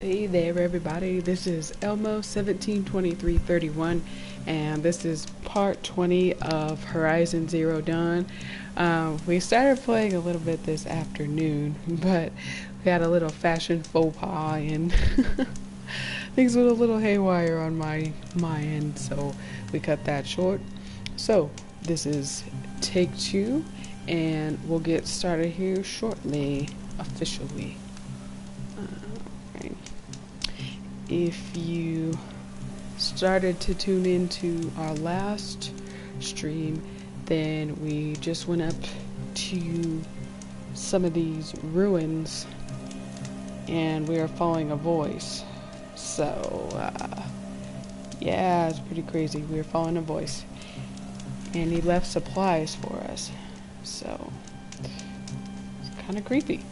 Hey there everybody, this is Elmo 172331 and this is part 20 of Horizon Zero Dawn. We started playing a little bit this afternoon, but we had a little fashion faux pas and things went a little haywire on my end, so we cut that short. So this is take two and we'll get started here shortly, officially. If you started to tune into our last stream, then we just went up to some of these ruins and we are following a voice. So, yeah, it's pretty crazy. We were following a voice and he left supplies for us. So, it's kind of creepy.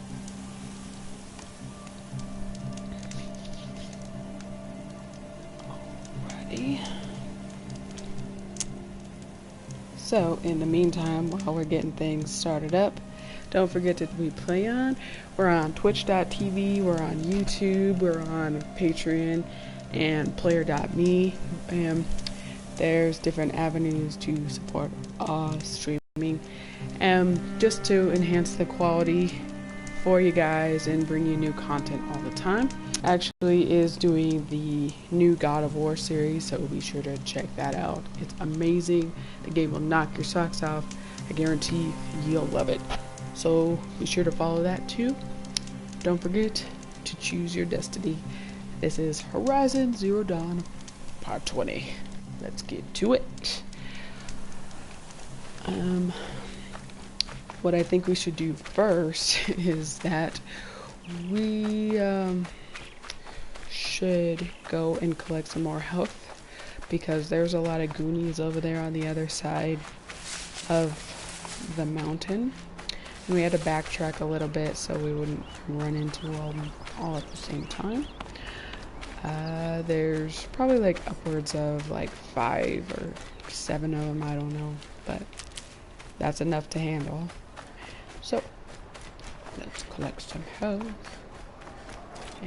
So, in the meantime, while we're getting things started up, don't forget to replay on. We're on twitch.tv, we're on YouTube, we're on Patreon, and player.me. There's different avenues to support streaming. Just to enhance the quality for you guys and bring you new content all the time. Actually is doing the new God of War series, so be sure to check that out. It's amazing. The game will knock your socks off. I guarantee you'll love it. So be sure to follow that too. Don't forget to choose your destiny. This is Horizon Zero Dawn Part 20. Let's get to it. What I think we should do first is that we should go and collect some more health, because there's a lot of goonies over there on the other side of the mountain, and we had to backtrack a little bit so we wouldn't run into them all at the same time. There's probably like upwards of like 5 or 7 of them, I don't know, but that's enough to handle. So let's collect some health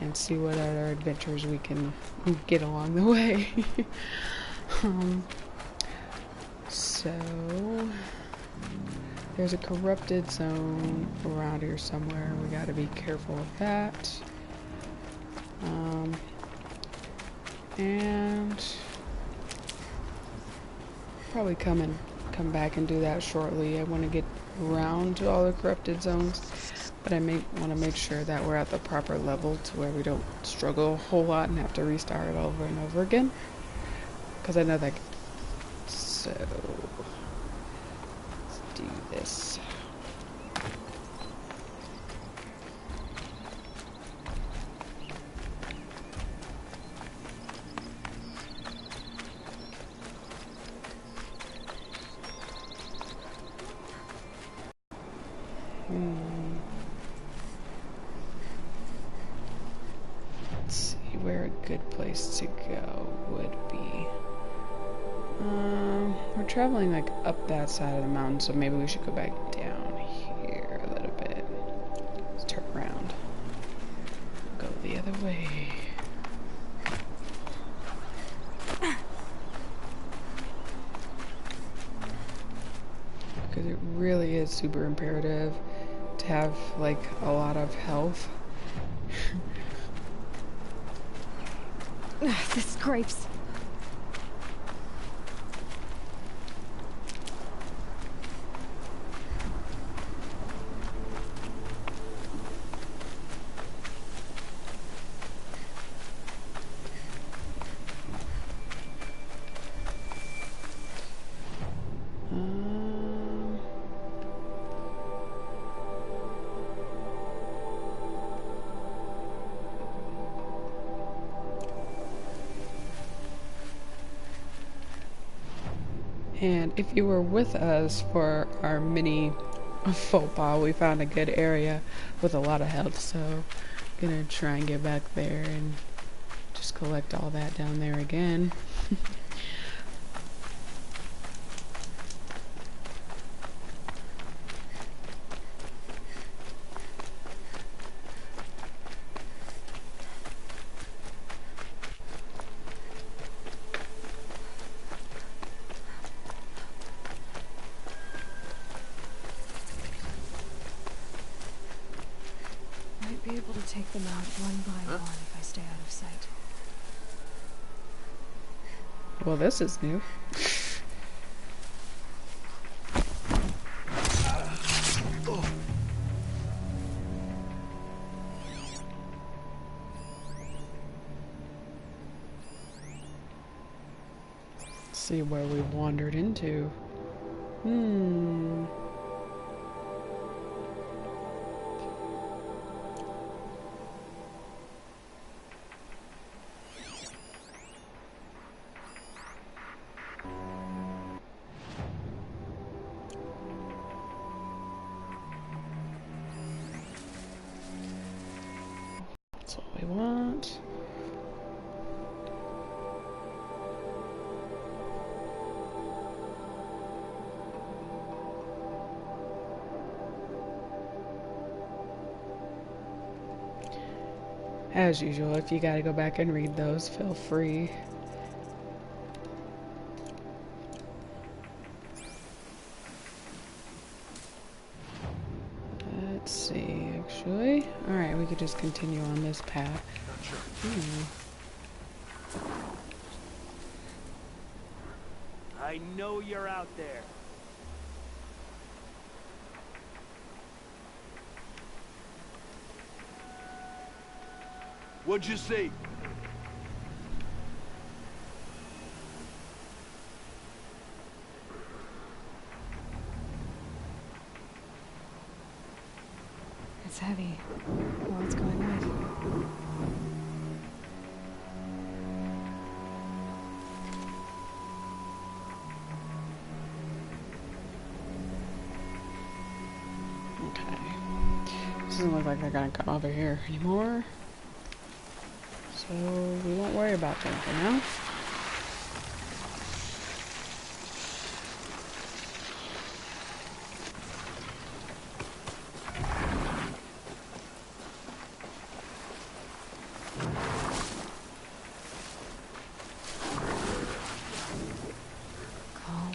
and see what other adventures we can get along the way. So there's a corrupted zone around here somewhere. We gotta be careful of that. And probably come back and do that shortly. I want to get around to all the corrupted zones, but I want to make sure that we're at the proper level to where we don't struggle a whole lot and have to restart it over and over again, because I know that. So let's do this. Let's see where a good place to go would be. We're traveling like up that side of the mountain, so maybe we should go back down here a little bit. Let's turn around. Go the other way. Because it really is super imperative to have like a lot of health. The scrapes. And if you were with us for our mini faux pas, we found a good area with a lot of health, so I'm gonna try and get back there and just collect all that down there again. take them out one by one if I stay out of sight. Well, this is new. Let's see where we wandered into. That's what we want. As usual, if you gotta go back and read those, feel free. Let's see, actually. Alright, we could just continue on this path. I know you're out there. What'd you see? It's heavy. What's going on? Okay. Doesn't look like they're gonna come over here anymore. So we won't worry about them for now. Calm.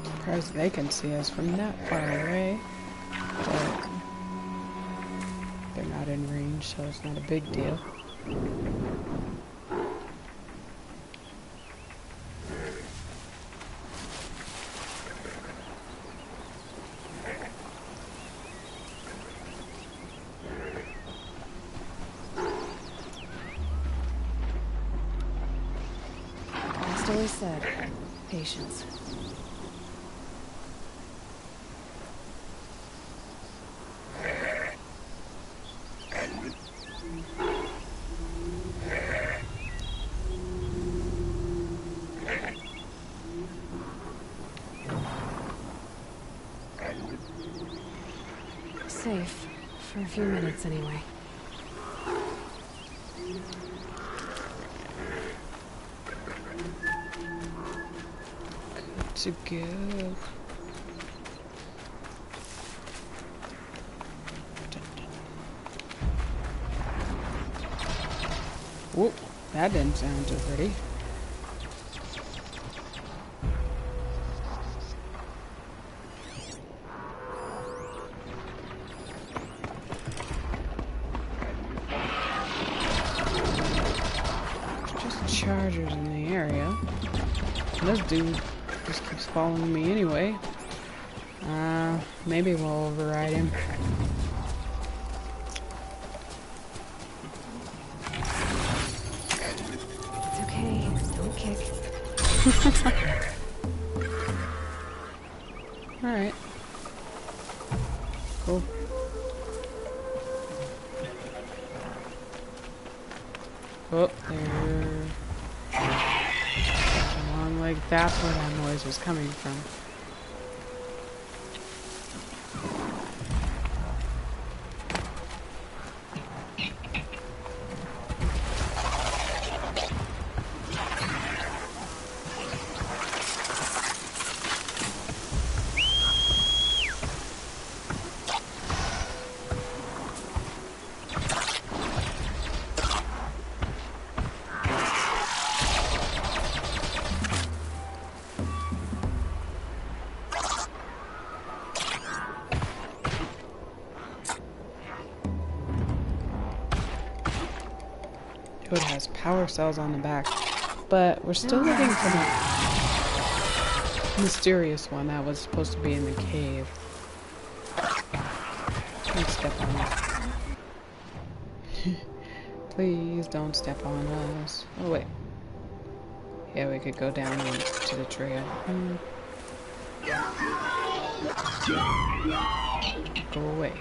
Surprised they can see us from that far away. But they're not in range, so it's not a big deal. Christ always said, patience. Safe. For a few minutes, anyway. Good to go. Whoop, that didn't sound too pretty. Chargers in the area. And this dude just keeps following me anyway. Maybe we'll override him. It's okay. Don't kick. Alright. Cool. Oh, there. Along like that's where that noise was coming from. So it has power cells on the back. But we're still looking for the mysterious one that was supposed to be in the cave. Don't step on it. Please don't step on us. Oh wait. Yeah, we could go down to the trail. Go away.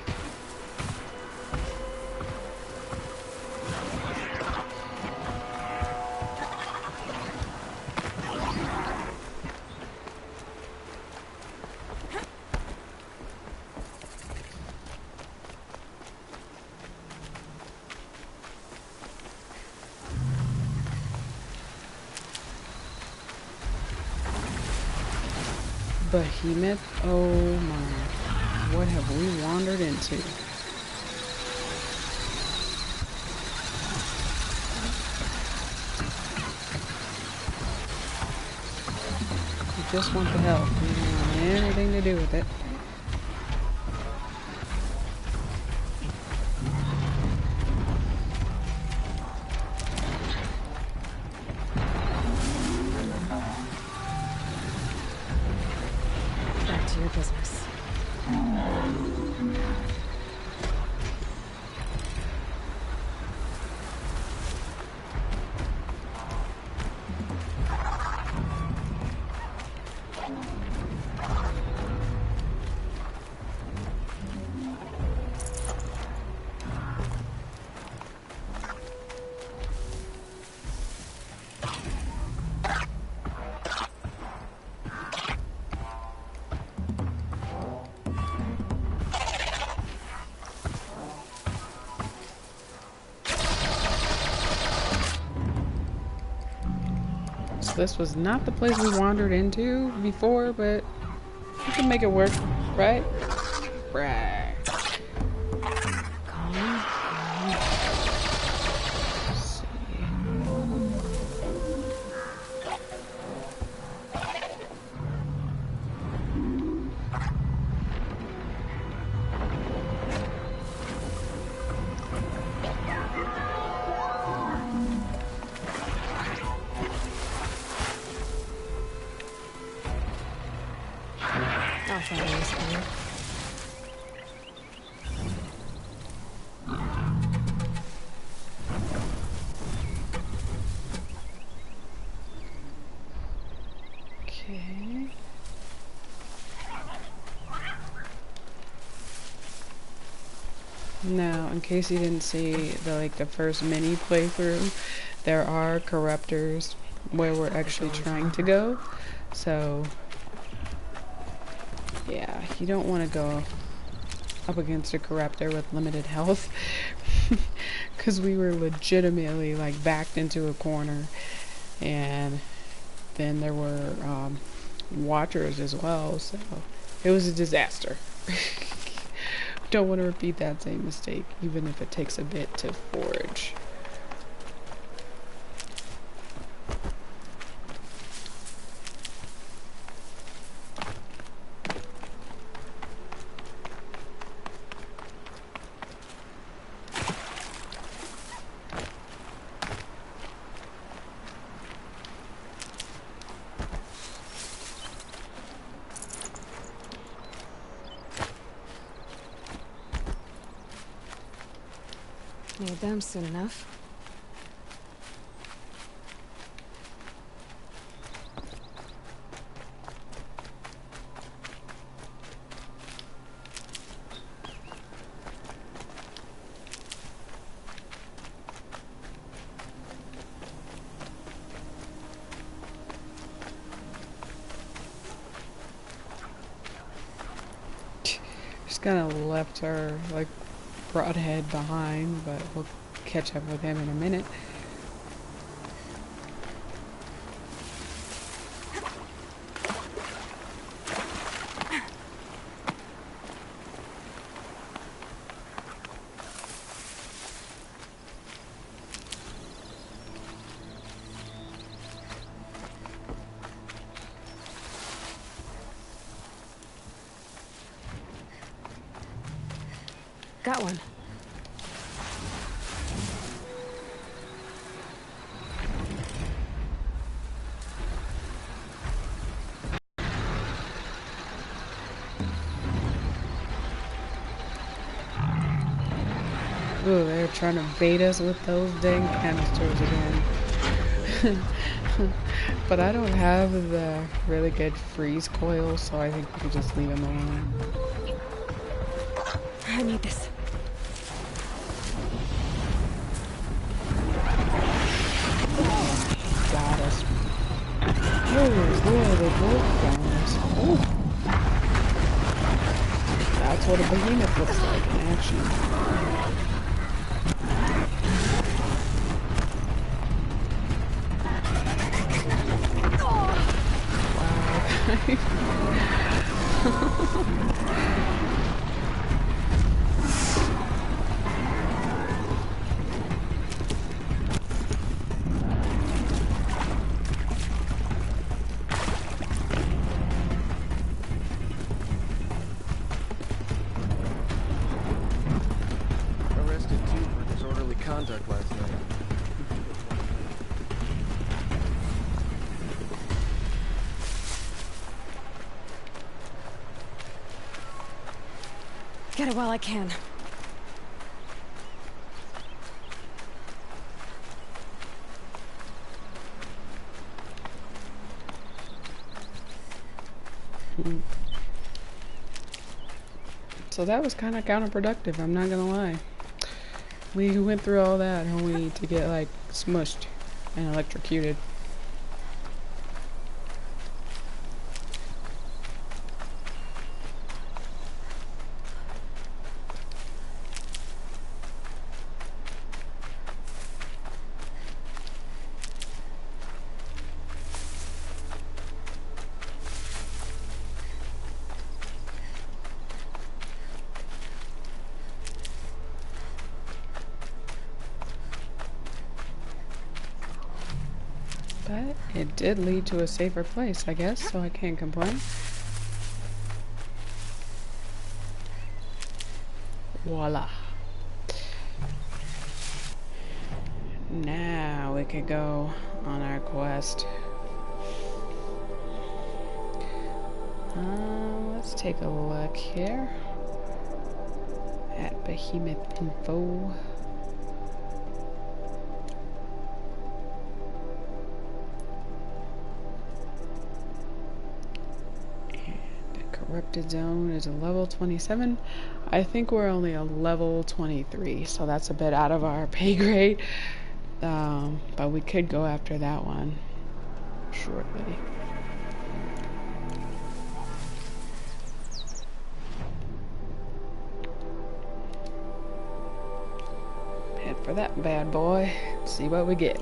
Behemoth? Oh my. What have we wandered into? We just want the help. We don't want anything to do with it. Back to your business. So this was not the place we wandered into before, but we can make it work, right? Right. Calm. Let's see. I'll follow this one. Okay. Now, in case you didn't see the first mini playthrough, there are corruptors where we're actually trying to go. So, yeah, you don't want to go up against a corruptor with limited health, because we were legitimately like backed into a corner, and then there were watchers as well, so it was a disaster. Don't want to repeat that same mistake, even if it takes a bit to forage. Need them soon enough. Just kind of left her like broadhead behind, but we'll catch up with him in a minute. Got one. Ooh, they're trying to bait us with those dang canisters again. But I don't have the really good freeze coil, so I think we could just leave them alone. I need this. Got us. Oh, yeah, they both got us. Oh. That's what a behemoth looks like in action. Arrested two for disorderly conduct last night. Get it while I can. So that was kind of counterproductive, I'm not gonna lie. We went through all that only to get like smushed and electrocuted. But it did lead to a safer place, I guess, so I can't complain. Voila. Now we could go on our quest. Let's take a look here at Behemoth info. Corrupted zone is a level 27. I think we're only a level 23, so that's a bit out of our pay grade. But we could go after that one shortly. Head for that bad boy. See what we get.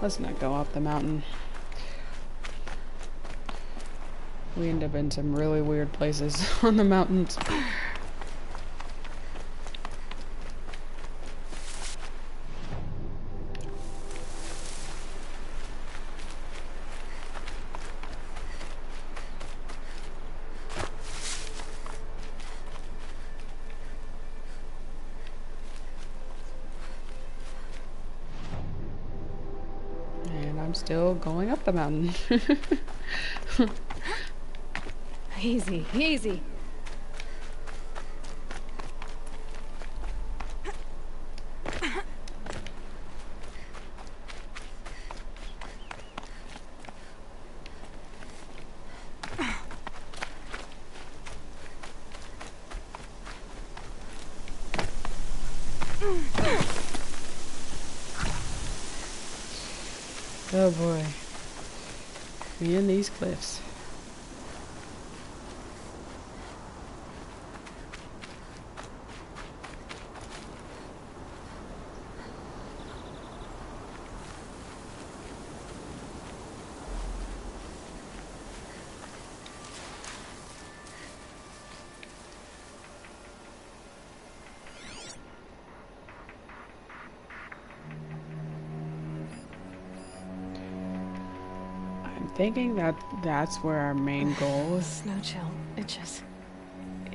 Let's not go up the mountain. We end up in some really weird places on the mountains. I'm still going up the mountain. Easy, easy. Oh boy. Me and these cliffs. thinking that that's where our main goal Snow chill. Itches.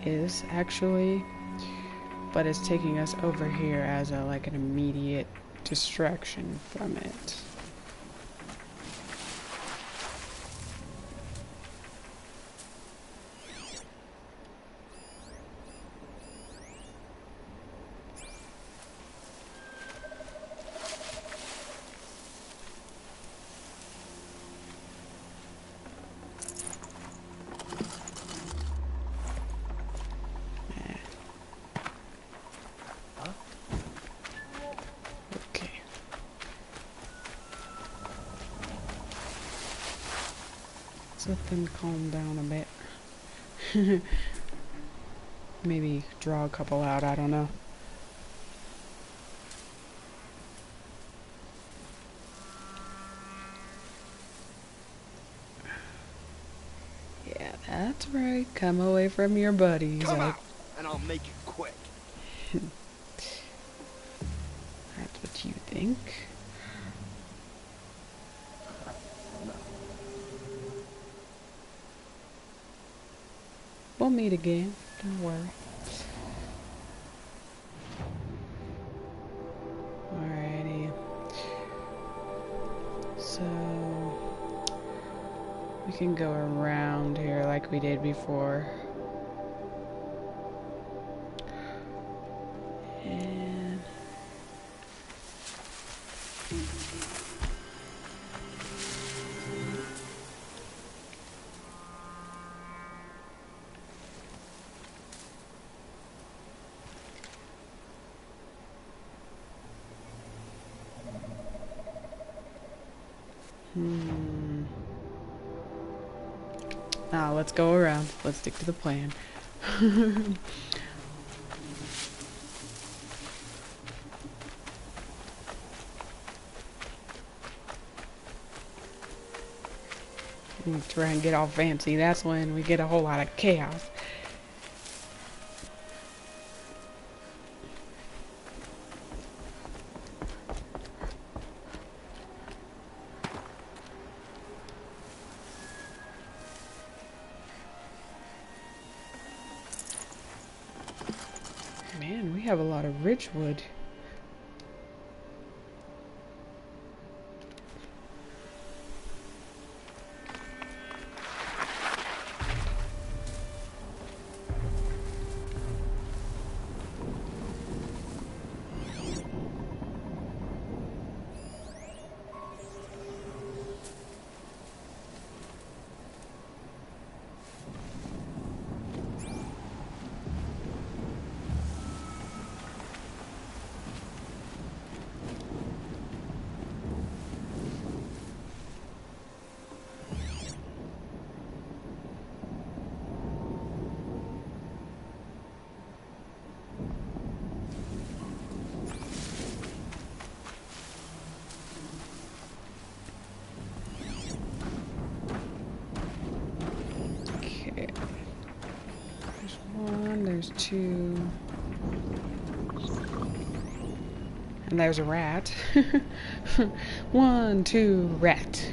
is actually, but it's taking us over here as a like an immediate distraction from it. Okay. Let's let them calm down a bit. Maybe draw a couple out, I don't know. Yeah, that's right. Come away from your buddies. Come out, and I'll make it quick. That's what you think. We'll meet again. Don't worry. Alrighty. So we can go around here like we did before. And now let's go around. Let's stick to the plan. We try and get all fancy. That's when we get a whole lot of chaos. Man, we have a lot of Ridgewood. Okay. There's one, there's two. And there's a rat. 1, 2, rat.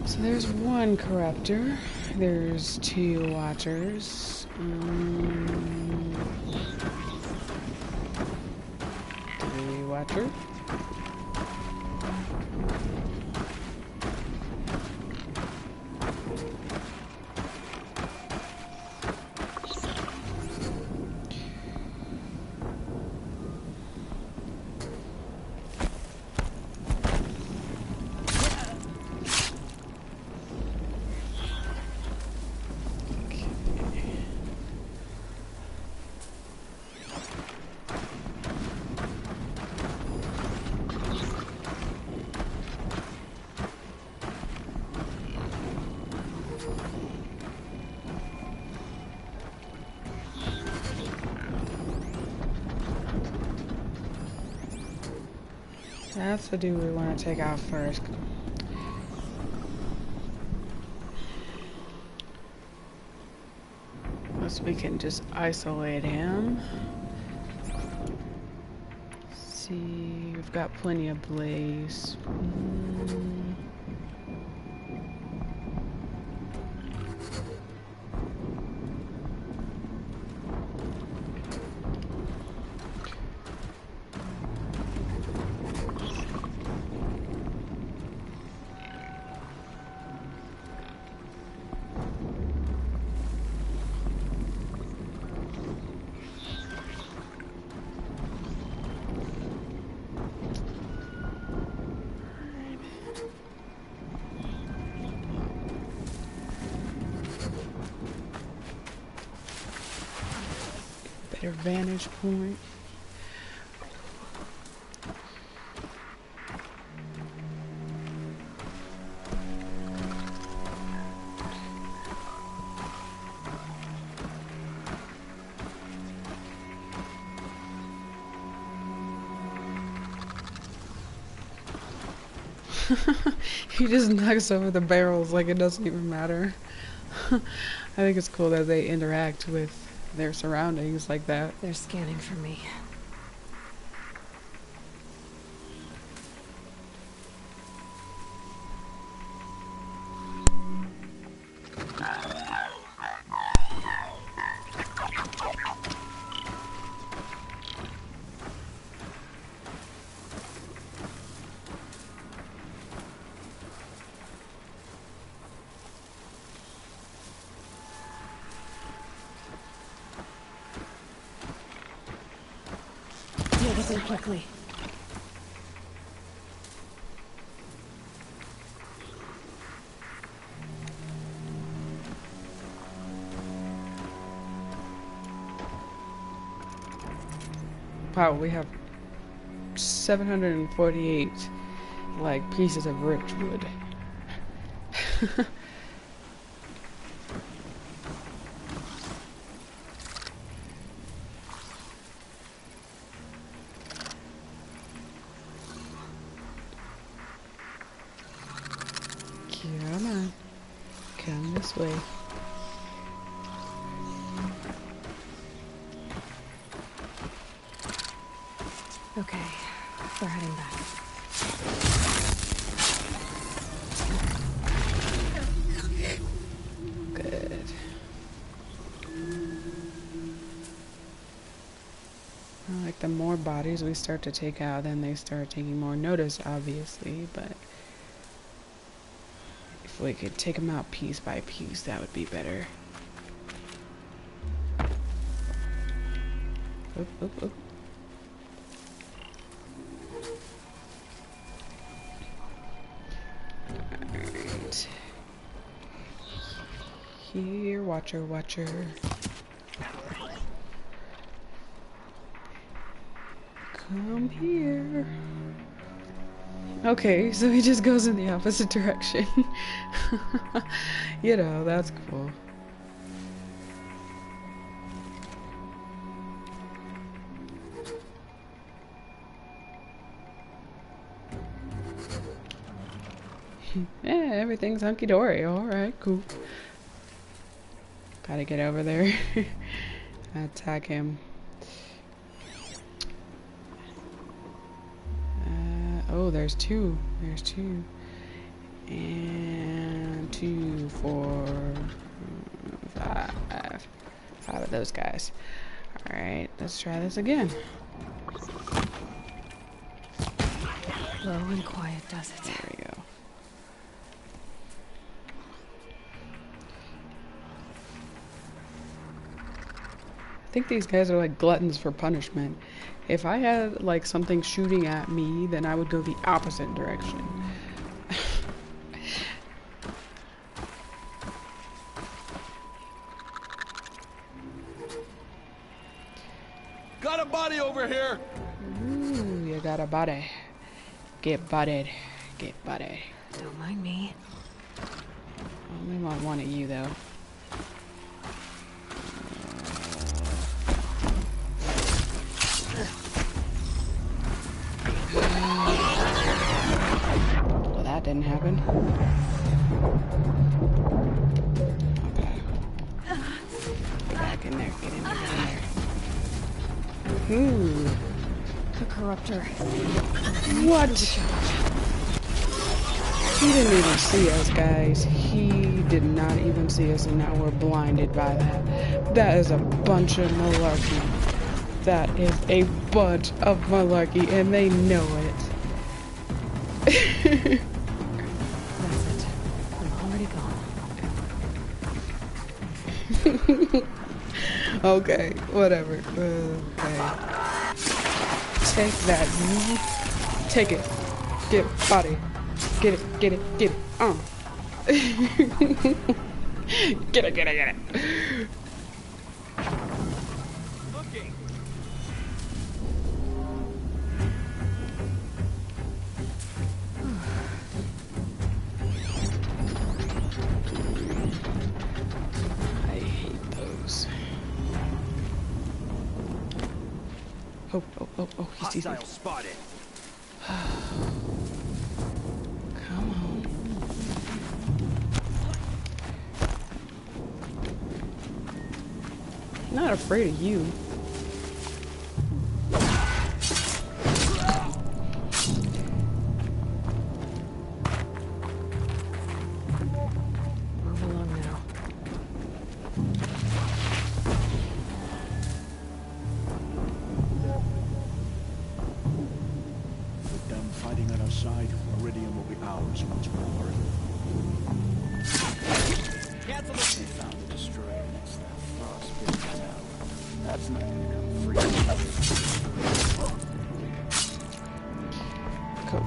So there's one corruptor. There's 2 watchers. 3 watcher. That's the dude we want to take out first. Unless we can just isolate him. See, we've got plenty of blaze. Better vantage point. He just knocks over the barrels like it doesn't even matter. I think it's cool that they interact with their surroundings like that. They're scanning for me. Get us in quickly. Wow, we have 748 like pieces of rich wood. Come on. Come this way. Okay, we're heading back. Good. Well, like the more bodies we start to take out, then they start taking more notice, obviously, but if we could take them out piece by piece, that would be better. Oop, oop, oop. Alright. Here, watcher, watcher. Come here. Okay, so he just goes in the opposite direction. You know, that's cool. Yeah, everything's hunky-dory. Alright, cool. Gotta get over there. Attack him. Oh, there's two. There's two. And 2, 4, 5. 5 of those guys. Alright, let's try this again. Low and quiet does it. There we go. I think these guys are like gluttons for punishment. If I had like something shooting at me, then I would go the opposite direction. Got a body over here! Ooh, you got a body. Get butted. Get butted. Don't mind me. We want one of you though. in there, get in there, get in there. The corruptor. What? He didn't even see us, guys. He did not even see us, and now we're blinded by that. That is a bunch of malarkey. That is a bunch of malarkey, and they know it. That's it. I'm already gone. Okay, whatever. Okay. Take that. Take it. Get it, body. Get it, get it, get it. Get it, get it, get it. Looking. I hate those. Oh, he sees me. Hostile spotted. Come on. Not afraid of you. Move along now. With them fighting at our side, Meridian will be ours once more. Cancel the We found the destroyer next to that frostbitten tower. That's not gonna come free. Cool.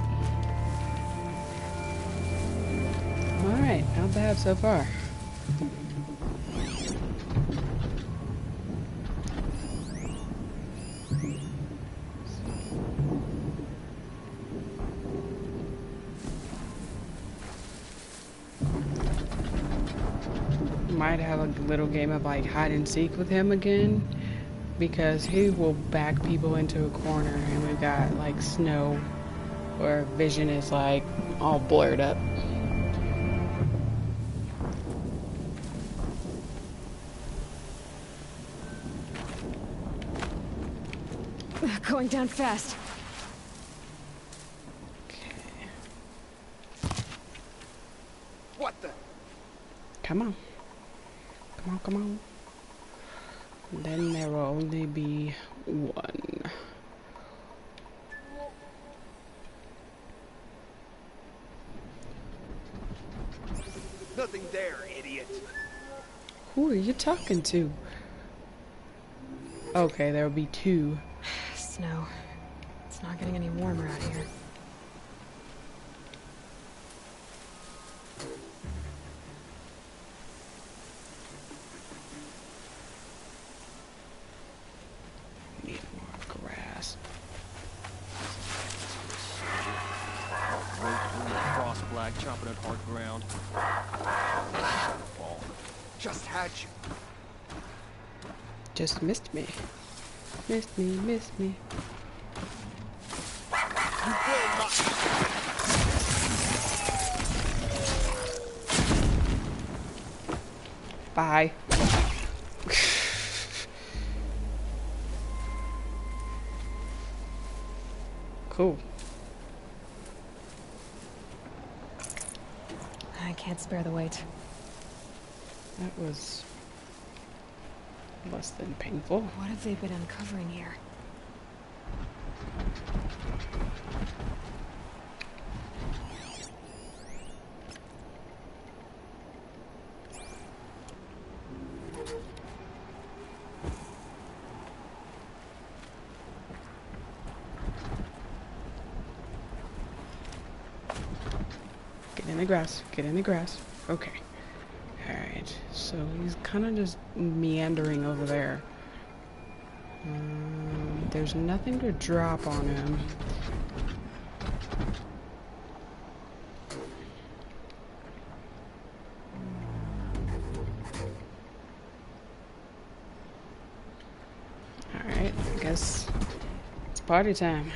Alright, not bad so far. Might have a little game of like hide and seek with him again, because he will back people into a corner, and we've got like snow where vision is like all blurred up. Going down fast. What the? Come on. Come on, come on. And then there will only be one. Nothing there, idiot. Who are you talking to? Okay, there will be two. Snow. It's not getting any warmer out here. Need more grass. Frost black, chopping at hard ground. Fall. Just had you. Just missed me. Missed me, missed me. You will not. Bye. Cool. I can't spare the weight. That was less than painful. What have they been uncovering here? Get in the grass. Get in the grass. Okay. Alright. So he's kind of just meandering over there. There's nothing to drop on him. Alright, I guess it's party time.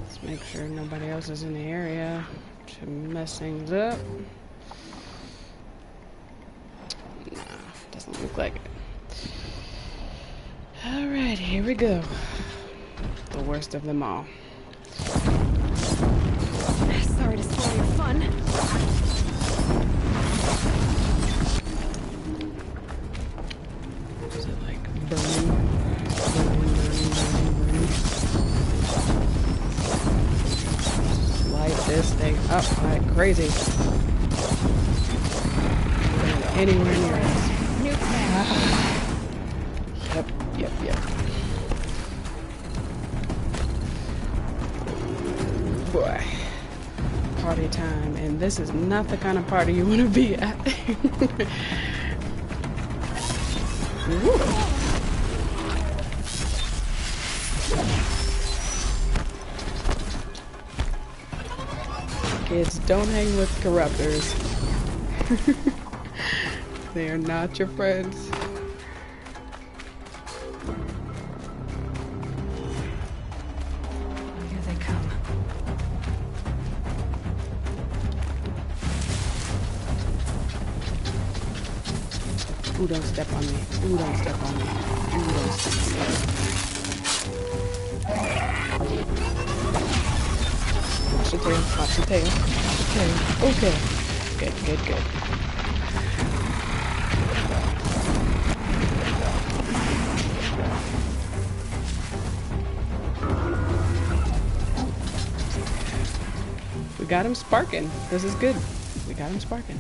Let's make sure nobody else is in the area to mess things up. No, doesn't look look like it. Alright, here we go. The worst of them all. Sorry to spoil your fun. Is it like burning? Light this thing up like crazy. Anywhere near us. Yep. Boy. Party time, and this is not the kind of party you want to be at. Woo. Kids, don't hang with corruptors. They are not your friends. Here they come. Ooh, don't step on me. Ooh, don't step on me. Ooh, don't step on me. Watch your tail. Watch your tail. Watch your tail. Okay. Good. We got him sparking. This is good. We got him sparking.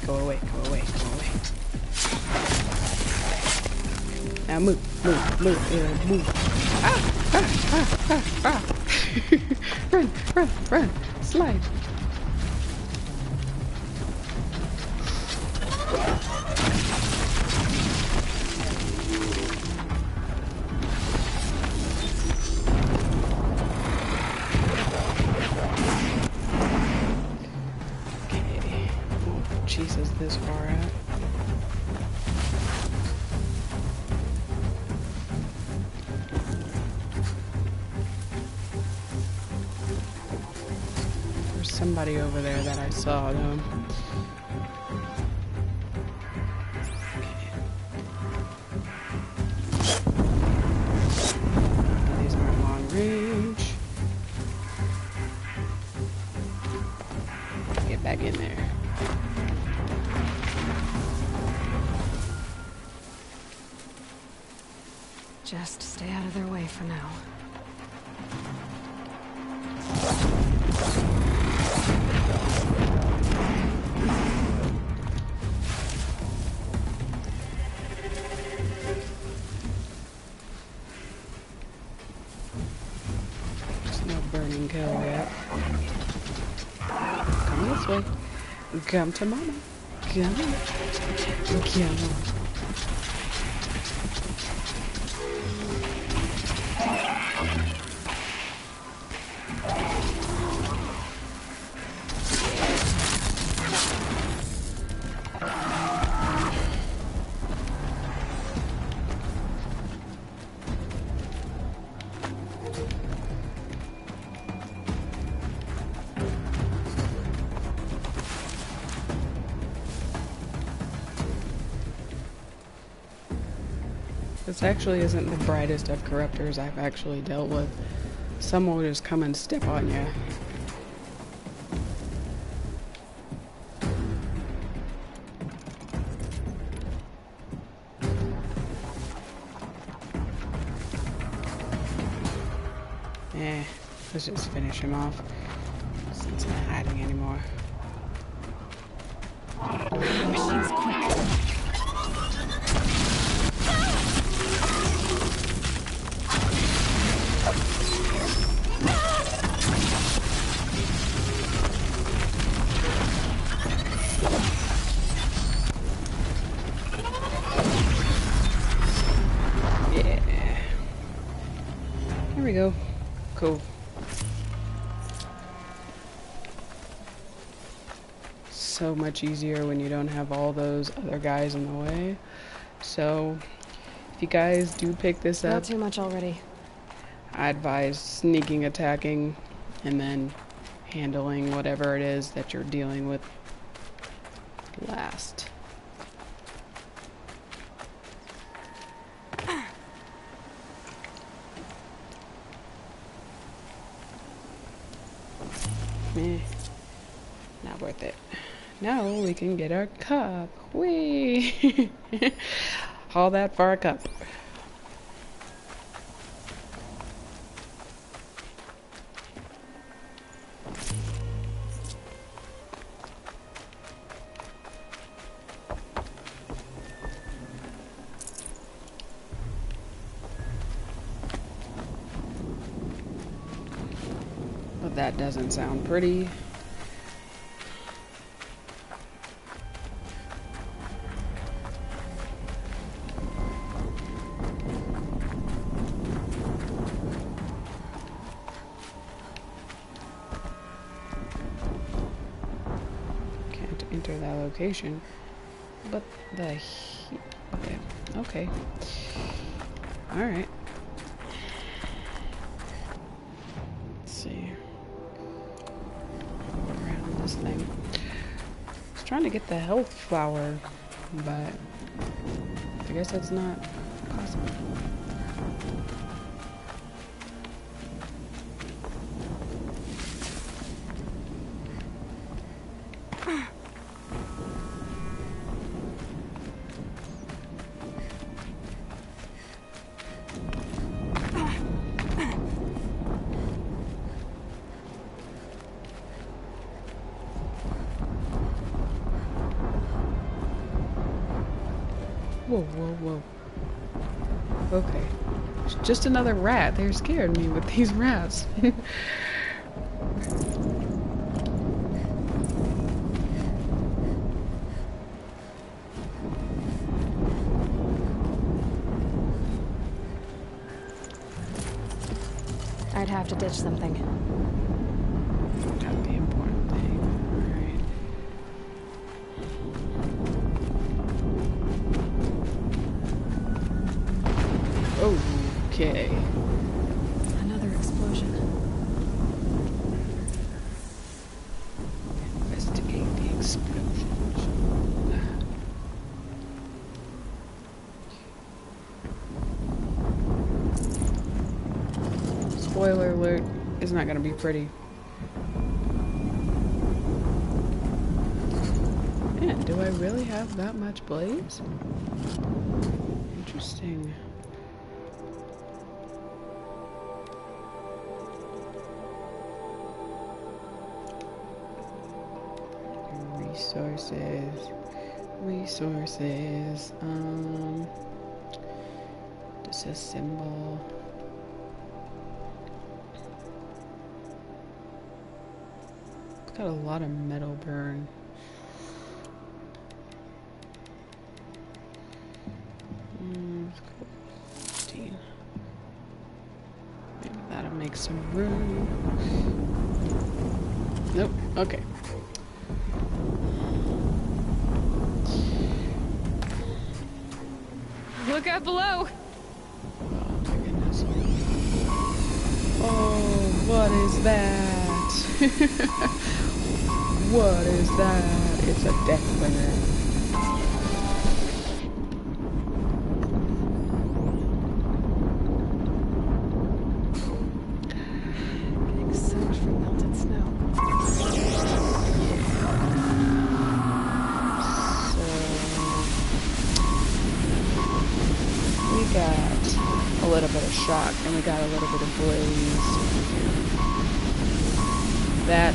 Go away. Now move. Ah. Run. Slide. Okay. Oh, Jesus, this far out. Somebody over there that I saw though. These are long range. Get back in there. Just stay out of their way for now. Burning kill yet. Come this way. Come to mama. Come on. This actually isn't the brightest of corruptors I've actually dealt with. Some will just come and step on you. Let's just finish him off since I'm not hiding anymore. Machine's quick. There we go. Cool. so much easier when you don't have all those other guys in the way. So, if you guys do pick this Not up, too much already. I advise sneaking attacking and then handling whatever it is that you're dealing with last. Meh. Not worth it. Now we can get our cup. Whee! All that for a cup. But that doesn't sound pretty. Can't enter that location. But the okay. Okay. Alright. Let's see. Around this thing. I was trying to get the health flower, but I guess that's not possible. Whoa, whoa, whoa. Okay. It's just another rat. They're scaring me with these rats. I'd have to ditch something. Got the important thing. Alright. Okay. Another explosion. Investigate the explosions. Spoiler alert, it's not gonna be pretty. Man, do I really have that much blaze? Interesting. Resources, disassemble. It's got a lot of metal burn. Let's go 15. Maybe that'll make some room. Nope, okay. Look out below! Oh my goodness. Oh, what is that? What is that? It's a death bringer. Getting soaked from melted snow. We got a little bit of shock and we got a little bit of blaze. That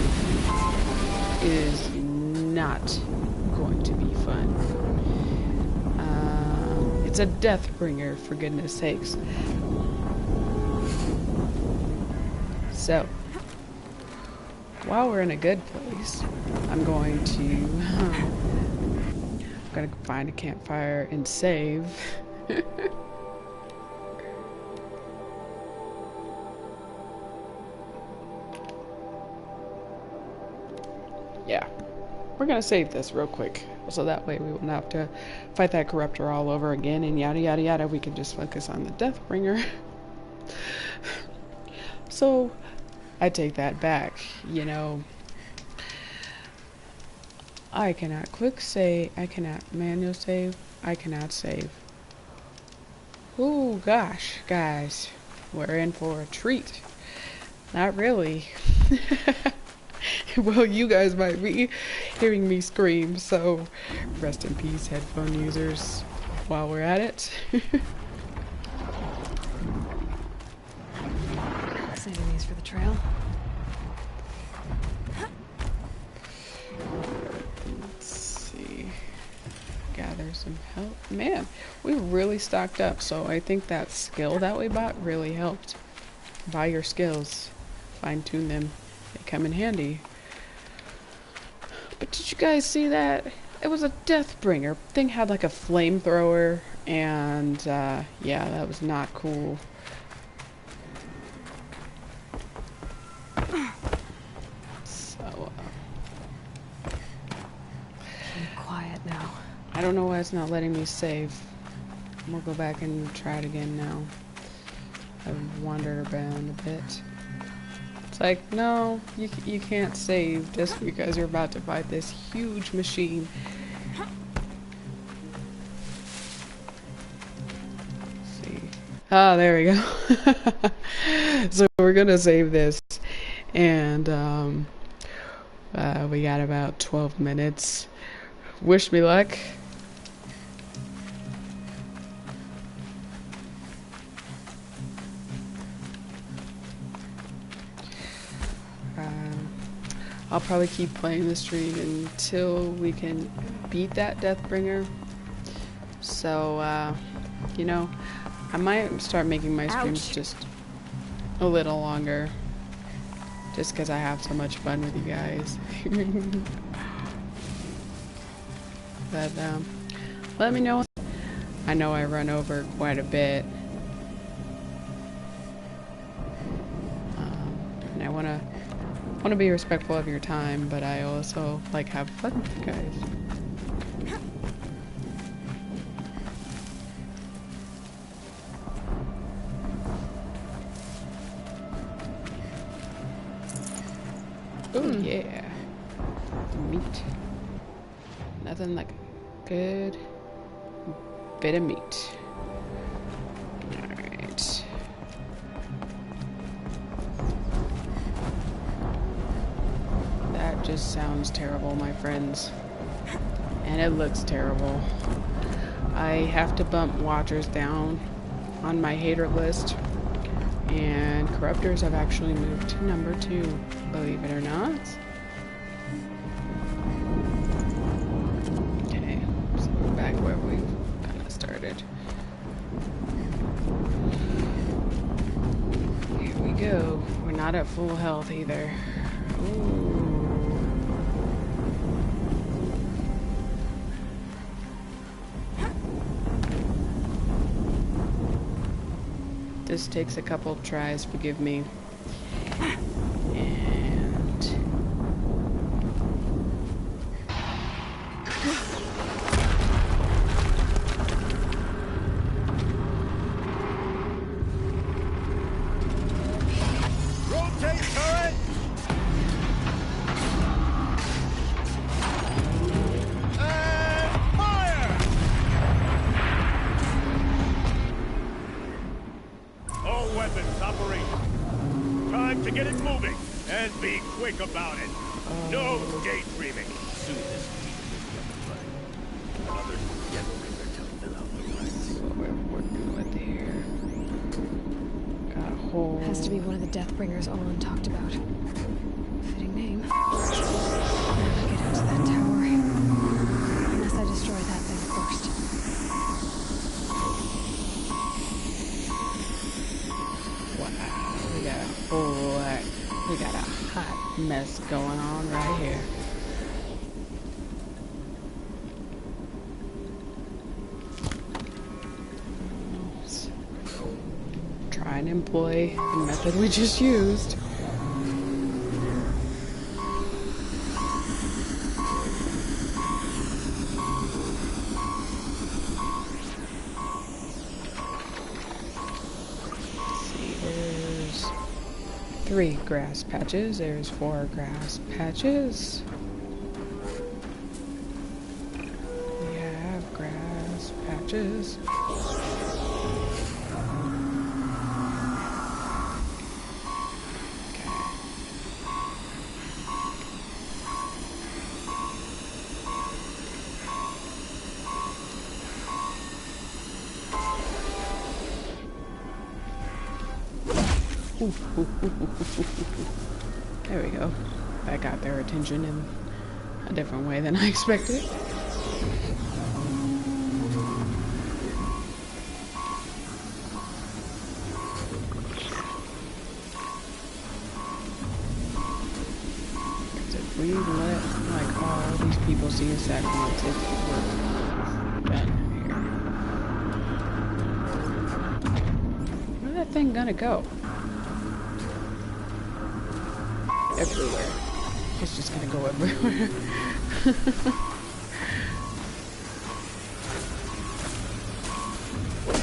is not going to be fun. It's a death bringer, for goodness sakes. So, while we're in a good place, I'm going to find a campfire and save. Yeah. we're gonna save this real quick, so that way we won't have to fight that corruptor all over again and yada yada yada. We can just focus on the Deathbringer. So I take that back, you know. I cannot quick save, I cannot manual save, I cannot save. Oh gosh, guys, we're in for a treat. Not really. Well, you guys might be hearing me scream, so rest in peace, headphone users, while we're at it. Saving these for the trail. Let's see. Gather some help. Man, we really stocked up, so I think that skill that we bought really helped. Buy your skills. Fine-tune them. They come in handy. But did you guys see that? It was a Deathbringer. Thing had like a flamethrower, and yeah, that was not cool. So, I'm quiet now. I don't know why it's not letting me save. We'll go back and try it again now. I've wandered around a bit. It's like, no, you can't save just because you're about to fight this huge machine. Let's see. Ah, there we go. So we're gonna save this, and we got about 12 minutes. Wish me luck. I'll probably keep playing the stream until we can beat that Deathbringer. So, you know, I might start making my streams just a little longer. Just because I have so much fun with you guys. But, let me know. I know I run over quite a bit. And I want to be respectful of your time, but I also like have fun with you guys. Oh yeah, meat. Nothing like a good bit of meat. All right. That just sounds terrible, my friends. And it looks terrible. I have to bump watchers down on my hater list. And corruptors have actually moved to number 2, believe it or not. Okay, so we're back where we kind of started. Here we go. We're not at full health either. Ooh. This takes a couple of tries, forgive me. And Rotate turret! And fire! All weapons operational. Time to get it moving, and be quick about it. No daydreaming. what we're working with here. Got a whole... Has to be one of the Deathbringers Olin talked about. Fitting name. Never get out to that tower. Unless I destroy that thing first. Wow, we got a hot mess going on right here. Try and employ the method we just used. 3 grass patches. There's 4 grass patches. We have grass patches. There we go. That got their attention in a different way than I expected. Because if we let like all these people see us at once, it's done here. Where's that thing gonna go? Everywhere. It's just gonna go everywhere.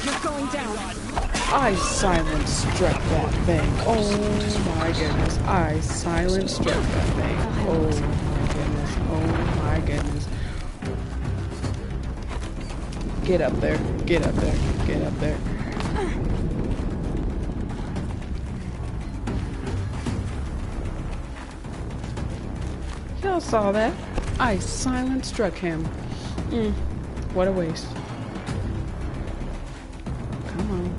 You're going down. I silent struck that thing. Oh my goodness. I silent struck that thing. Oh my goodness. Oh my goodness. Get up there. Get up there. Get up there. Y'all saw that. I silent struck him. What a waste. Come on.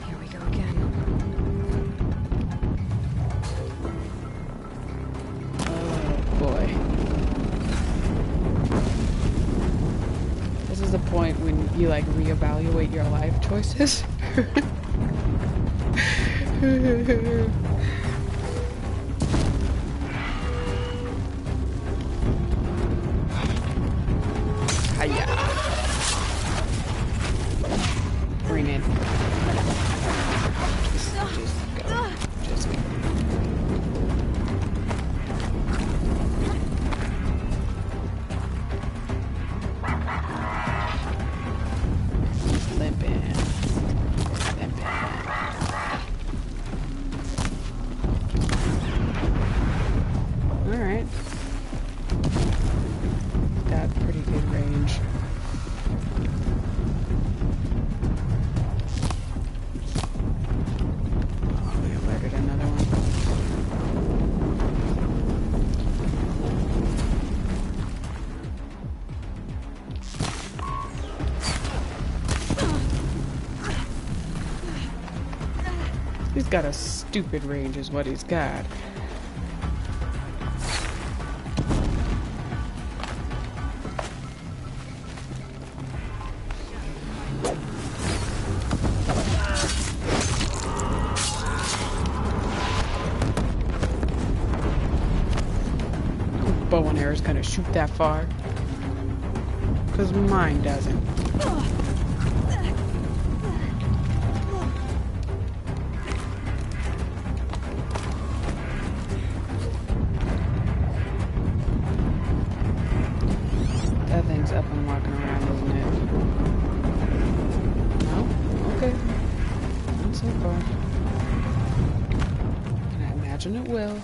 Here we go again. Boy. This is the point when you like reevaluate your life choices. Hiya. Bring it. Just go. Just go. Limping. Alright. Got pretty good range. Oh, we alerted another one. He's got a stupid range is what he's got. Bow and arrow's gonna shoot that far. Cause mine doesn't. That thing's up and walking around, isn't it? No? Okay. Not so far. And I imagine it will.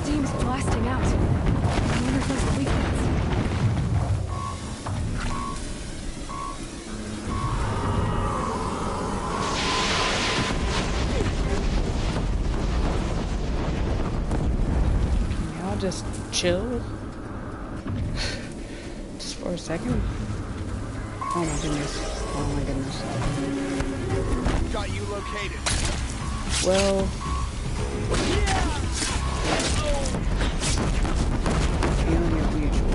Steam's blasting out. I wonder if that's the weakness. Can y'all just chill? Just for a second? Oh my goodness. Oh my goodness. Got you located. Well... Feeling it mutual.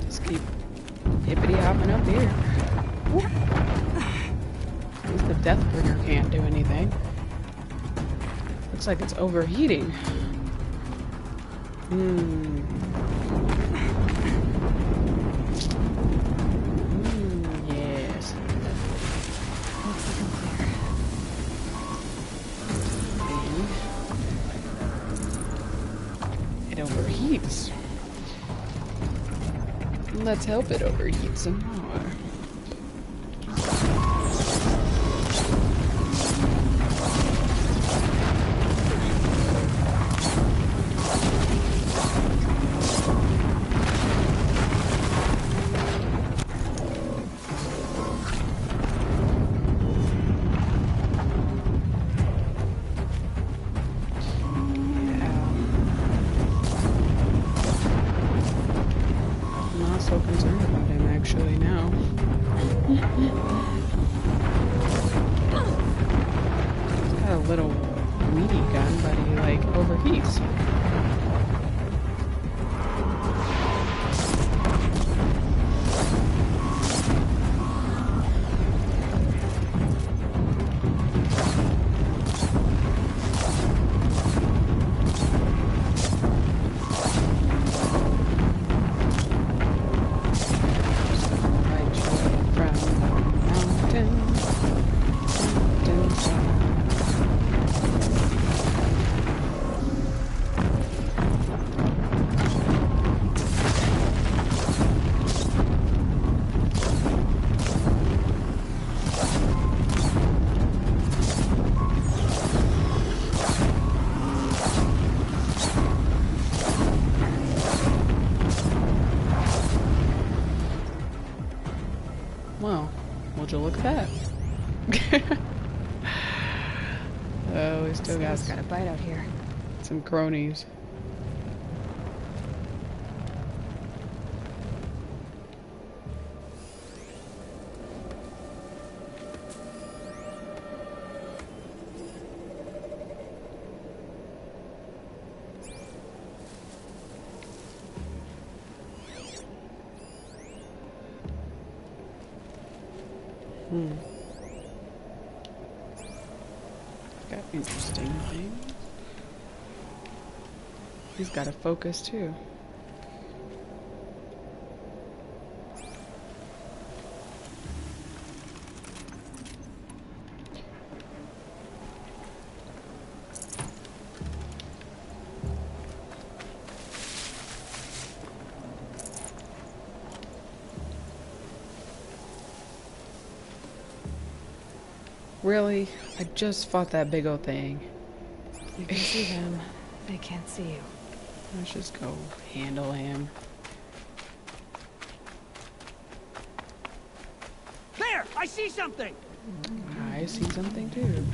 Just keep hippity hopping up here. At least the Deathbringer can't do anything. Looks like it's overheating. overheats. Let's help it overheat some more. So concerned about him actually now. He's got a little weedy gun, but he like overheats. Well, would you look at that? Oh, we still got a bite out here. some cronies. Got interesting things. He's got a focus too. Really? I just fought that big old thing. You can see them. They can't see you. Let's just go handle him. There! I see something! I see something too.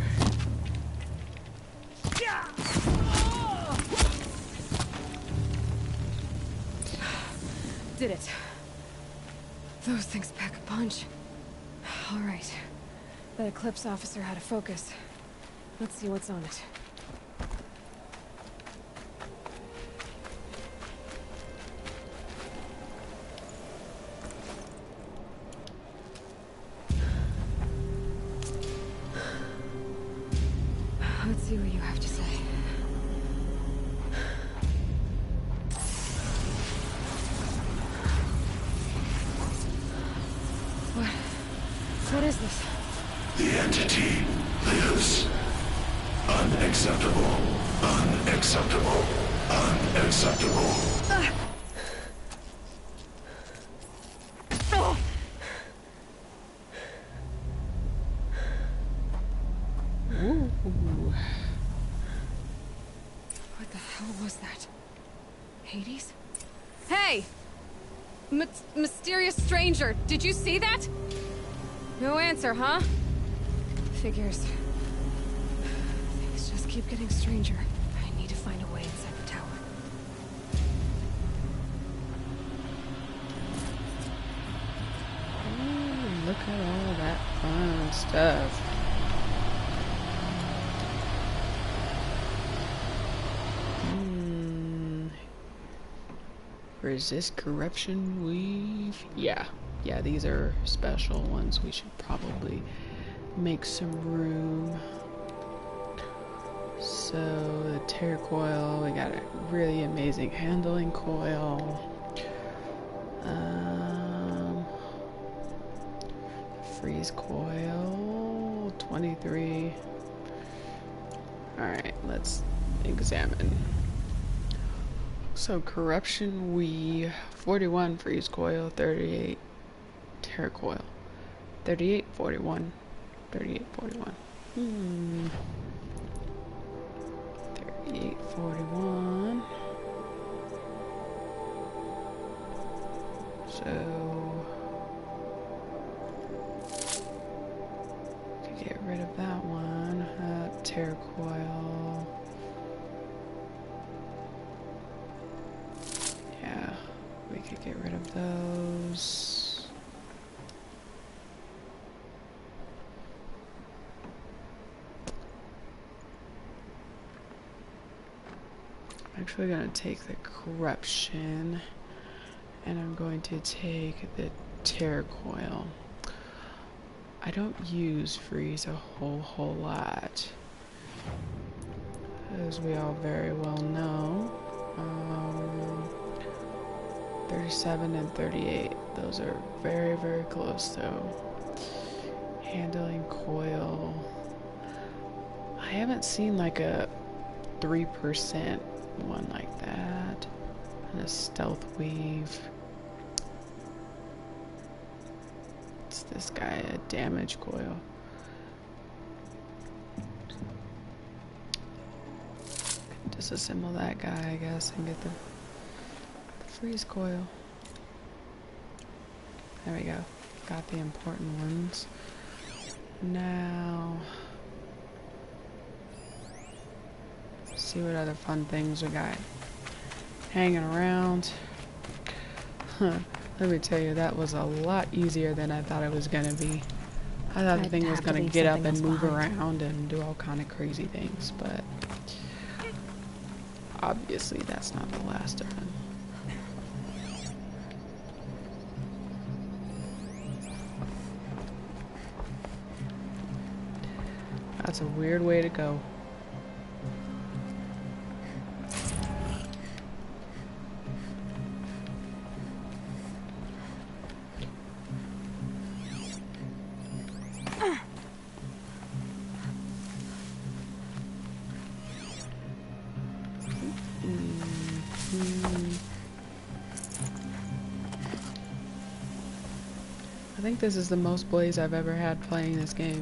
Did it. Those things pack a punch. All right. That Eclipse officer had a focus. Let's see what's on it. Let's see what you have to say. What is this? The entity lives. Unacceptable. Unacceptable. Unacceptable. Ooh. What the hell was that? Hades? Hey! Mysterious stranger, did you see that? No answer, huh? Figures. Things just keep getting stranger. I need to find a way inside the tower. Ooh, look at all that fun stuff. Resist corruption weave. Yeah, these are special ones. We should probably make some room. So the tear coil, we got a really amazing handling coil. Freeze coil 23. All right, let's examine. So corruption, we 41 freeze coil, 38 tear coil, 38, 41, 38, 41. 38, 41. So could get rid of that one. Tear coil. Yeah, we could get rid of those. I'm actually gonna take the corruption, and I'm going to take the tear coil. I don't use freeze a whole lot, as we all very well know. 37 and 38, those are very, very close though. Handling coil, I haven't seen like a 3% one like that. And a stealth weave. What's this guy? A damage coil. Disassemble that guy, I guess, and get the freeze coil. There we go. Got the important ones. Now, see what other fun things we got hanging around. Let me tell you, that was a lot easier than I thought it was gonna be. I thought the thing was gonna get up and move around and do all kind of crazy things, but obviously that's not the last of them. That's a weird way to go. I think this is the most blaze I've ever had playing this game.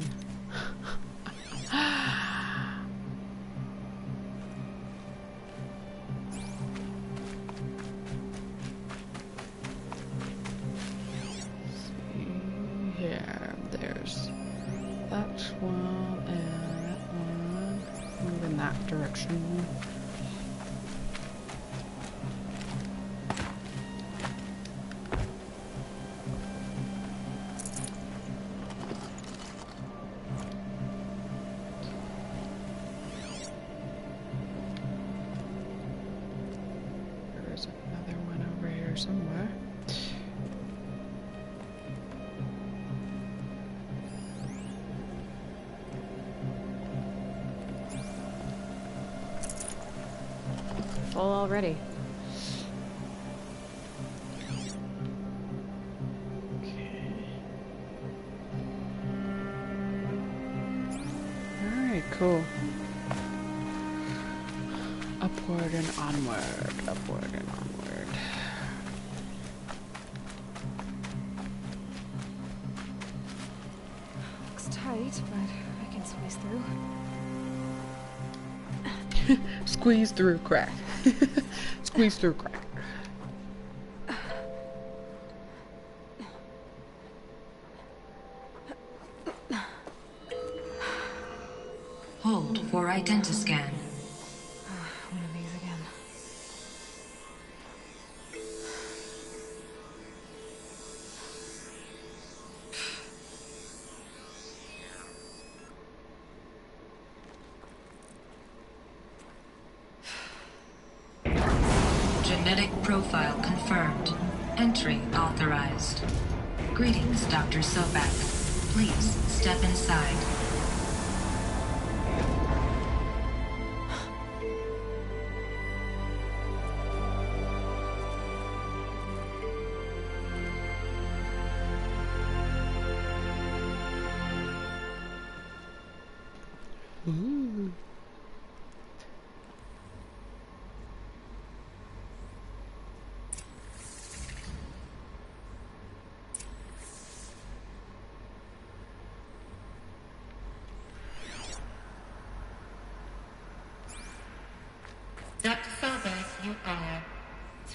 Somewhere. Full already. Okay. Alright, cool. Upward and onward, upward and onward. Tight, but I can squeeze through. Squeeze through crack. Squeeze through crack. Hold for identiscan. One of these again. Genetic profile confirmed. Entry authorized. Greetings, Dr. Sobek. Please step inside. Ooh.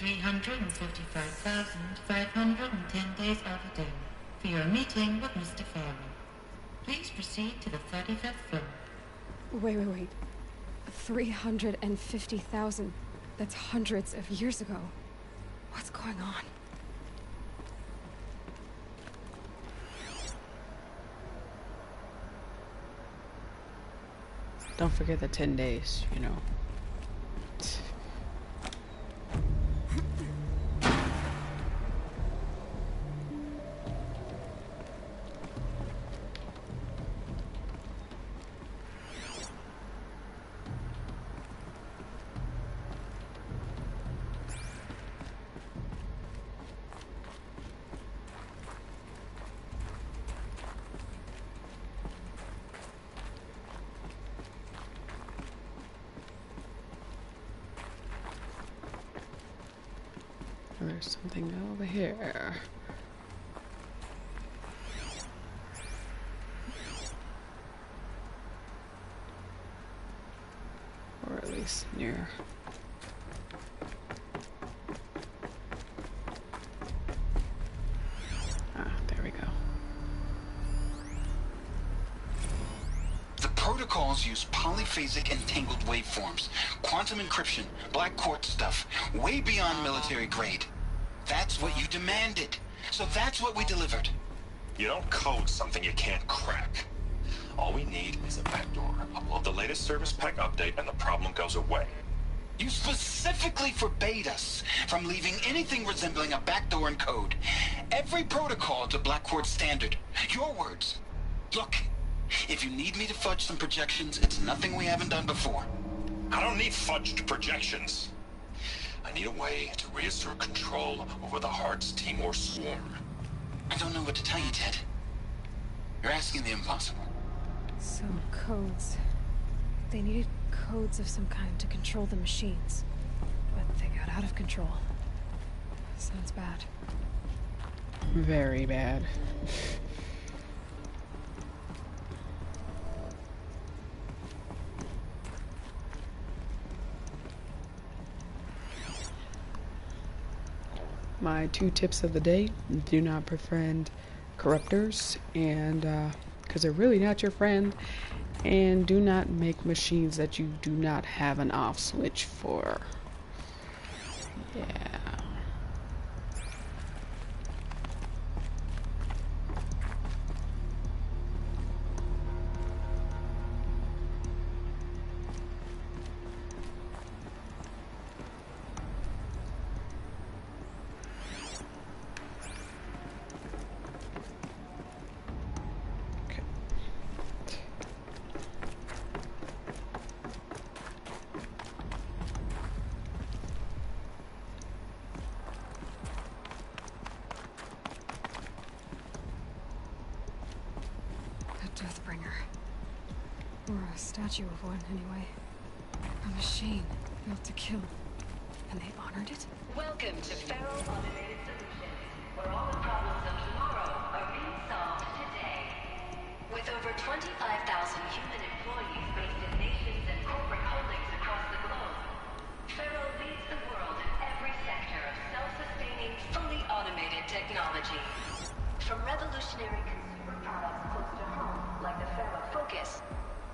355,510 days of a day for your meeting with Mr. Farrell. Please proceed to the 35th floor. Wait. 350,000. That's hundreds of years ago. What's going on? Don't forget the 10 days, you know. There's something over here. Or at least near. There we go. The protocols use polyphasic entangled waveforms, quantum encryption, black quartz stuff, way beyond military grade. That's what you demanded. So that's what we delivered. You don't code something you can't crack. All we need is a backdoor. Upload the latest service pack update and the problem goes away. You specifically forbade us from leaving anything resembling a backdoor in code. Every protocol to Black Quartz standard. Your words. Look, if you need me to fudge some projections, it's nothing we haven't done before. I don't need fudged projections. I need a way to reassert control over the Hearts Timor swarm. I don't know what to tell you, Ted. You're asking the impossible. So, codes. They needed codes of some kind to control the machines. But they got out of control. Sounds bad. Very bad. My 2 tips of the day: do not befriend corruptors, and because they're really not your friend, and do not make machines that you do not have an off switch for. Yeah. Deathbringer. Or a statue of one, anyway. A machine built to kill. And they honored it? Welcome to Feral Automated Solutions, where all the problems of tomorrow are being solved today. With over 25,000 human employees based in nations and corporate holdings across the globe, Feral leads the world in every sector of self-sustaining, fully automated technology. From revolutionary consumer products close to home, like the Feral Focus,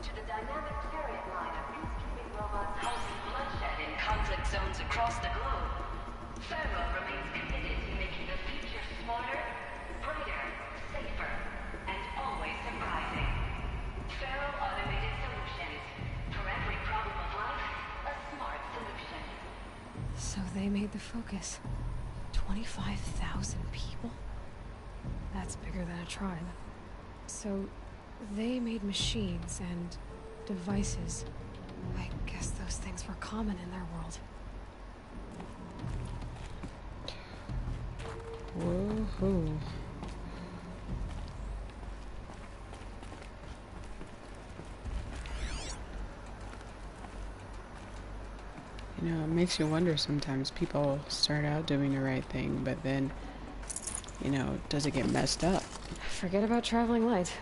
to the dynamic Chariot line of peacekeeping robots housing bloodshed in conflict zones across the globe, Feral remains committed to making the future smarter, brighter, safer, and always surprising. Feral Automated Solutions. For every problem of life, a smart solution. So they made the Focus. 25,000 people? That's bigger than a tribe. So they made machines and devices. I guess those things were common in their world. Woohoo. You know, it makes you wonder sometimes. People start out doing the right thing, but then, you know, does it get messed up? Forget about traveling light.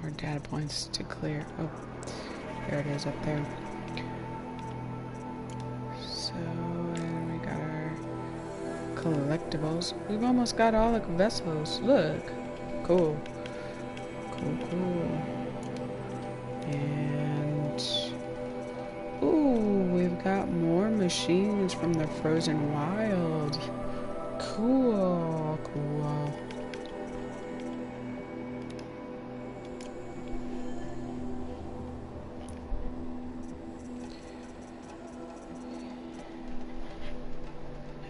more data points to clear. Oh, there it is up there. So, and we got our collectibles. We've almost got all the vessels. Look. Cool. Cool. And ooh, we've got more machines from the Frozen Wild. Cool.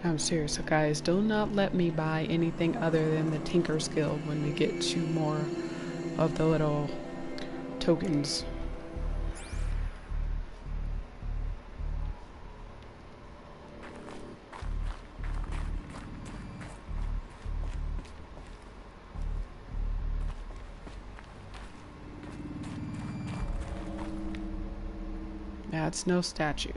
I'm serious, guys. Do not let me buy anything other than the Tinker's Guild when we get 2 more of the little tokens. That's no statue.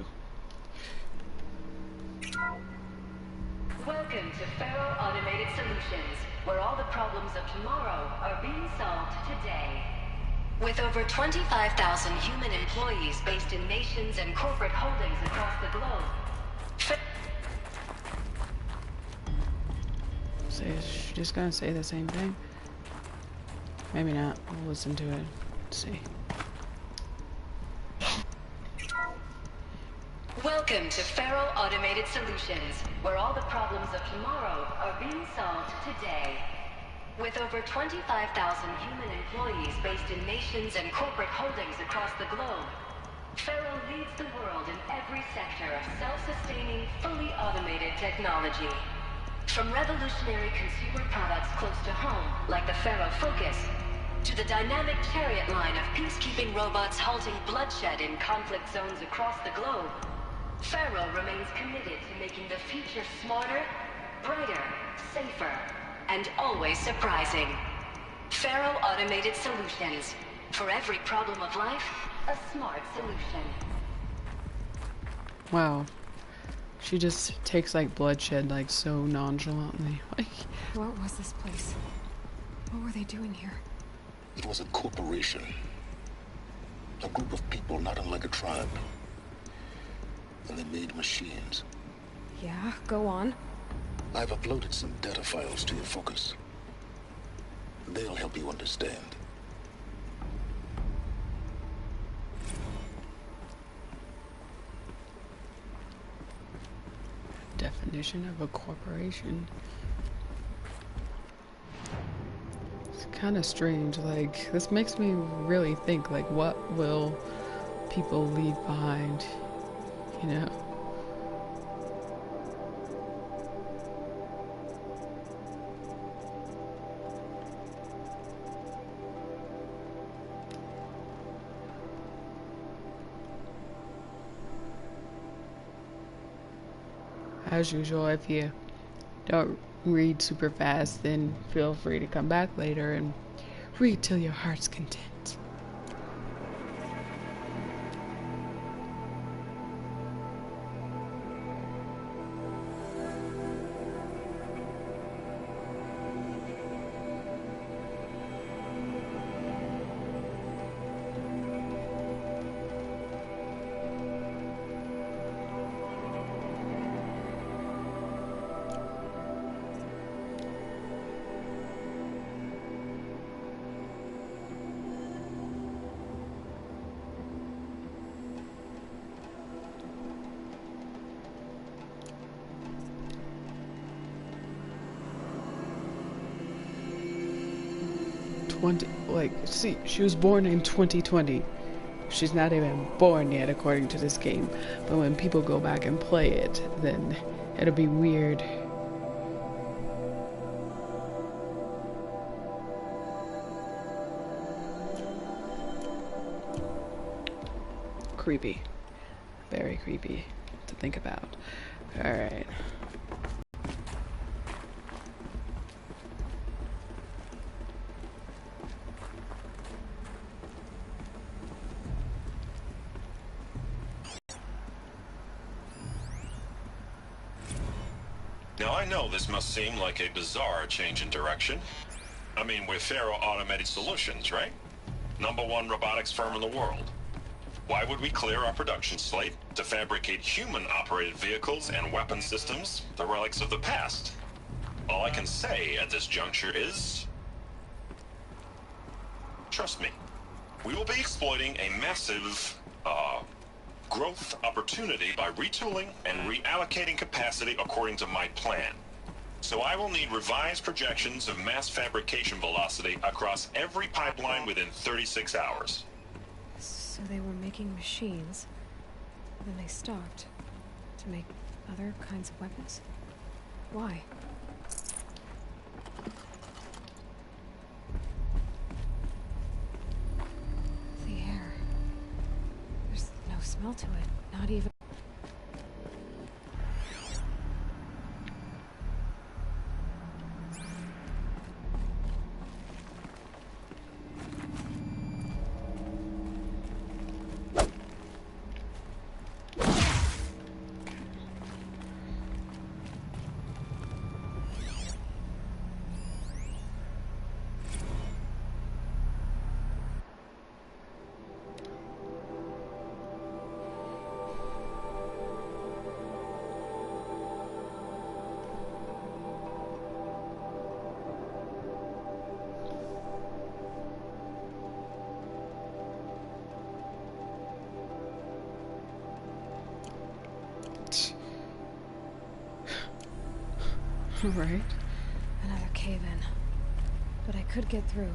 Welcome to Faro Automated Solutions, where all the problems of tomorrow are being solved today. With over 25,000 human employees based in nations and corporate holdings across the globe. Is she just gonna say the same thing? Maybe not. We'll listen to it. Let's see. Welcome to Faro Automated Solutions, where all the problems of tomorrow are being solved today. With over 25,000 human employees based in nations and corporate holdings across the globe, Faro leads the world in every sector of self-sustaining, fully automated technology. From revolutionary consumer products close to home, like the Faro Focus, to the dynamic chariot line of peacekeeping robots halting bloodshed in conflict zones across the globe, Faro remains committed to making the future smarter, brighter, safer, and always surprising. Faro Automated Solutions. For every problem of life, a smart solution. Wow. She just takes like bloodshed like so nonchalantly. What was this place? What were they doing here? It was a corporation. A group of people not unlike a tribe. And they made machines. Yeah, go on. I've uploaded some data files to your Focus. They'll help you understand. Definition of a corporation. It's kind of strange. Like, this makes me really think, like, what will people leave behind? You know? As usual, if you don't read super fast, then feel free to come back later and read till your heart's content. See, she was born in 2020. She's not even born yet, according to this game. But when people go back and play it, then it'll be weird. Creepy. Very creepy to think about. Alright. Now, I know this must seem like a bizarre change in direction. I mean, we're Faro Automated Solutions, right? #1 robotics firm in the world. Why would we clear our production slate to fabricate human-operated vehicles and weapon systems, the relics of the past? All I can say at this juncture is... trust me. We will be exploiting a massive, growth opportunity by retooling and reallocating capacity according to my plan. So I will need revised projections of mass fabrication velocity across every pipeline within 36 hours. So they were making machines, then they stopped to make other kinds of weapons? Why? The air. There's no smell to it, not even... Right. Another cave-in. But I could get through.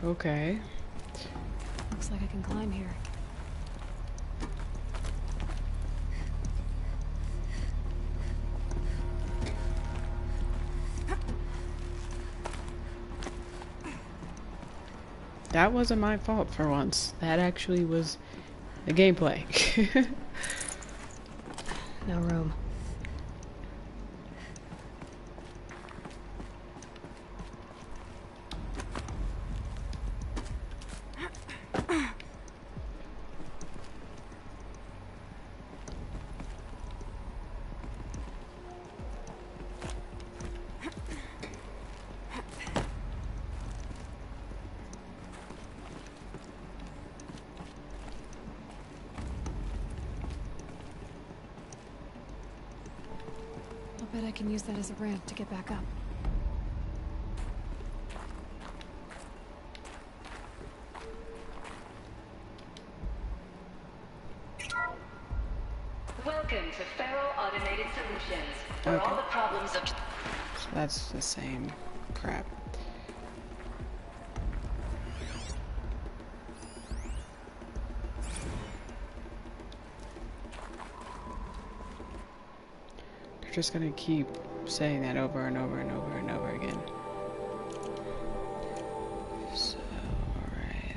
Okay. Looks like I can climb here. That wasn't my fault for once. That actually was the gameplay. No room. I bet I can use that as a ramp to get back up. Welcome to Faro Automated Solutions, where all the problems of... So that's the same crap. They're just gonna keep saying that over and over and over and over again. So, alright.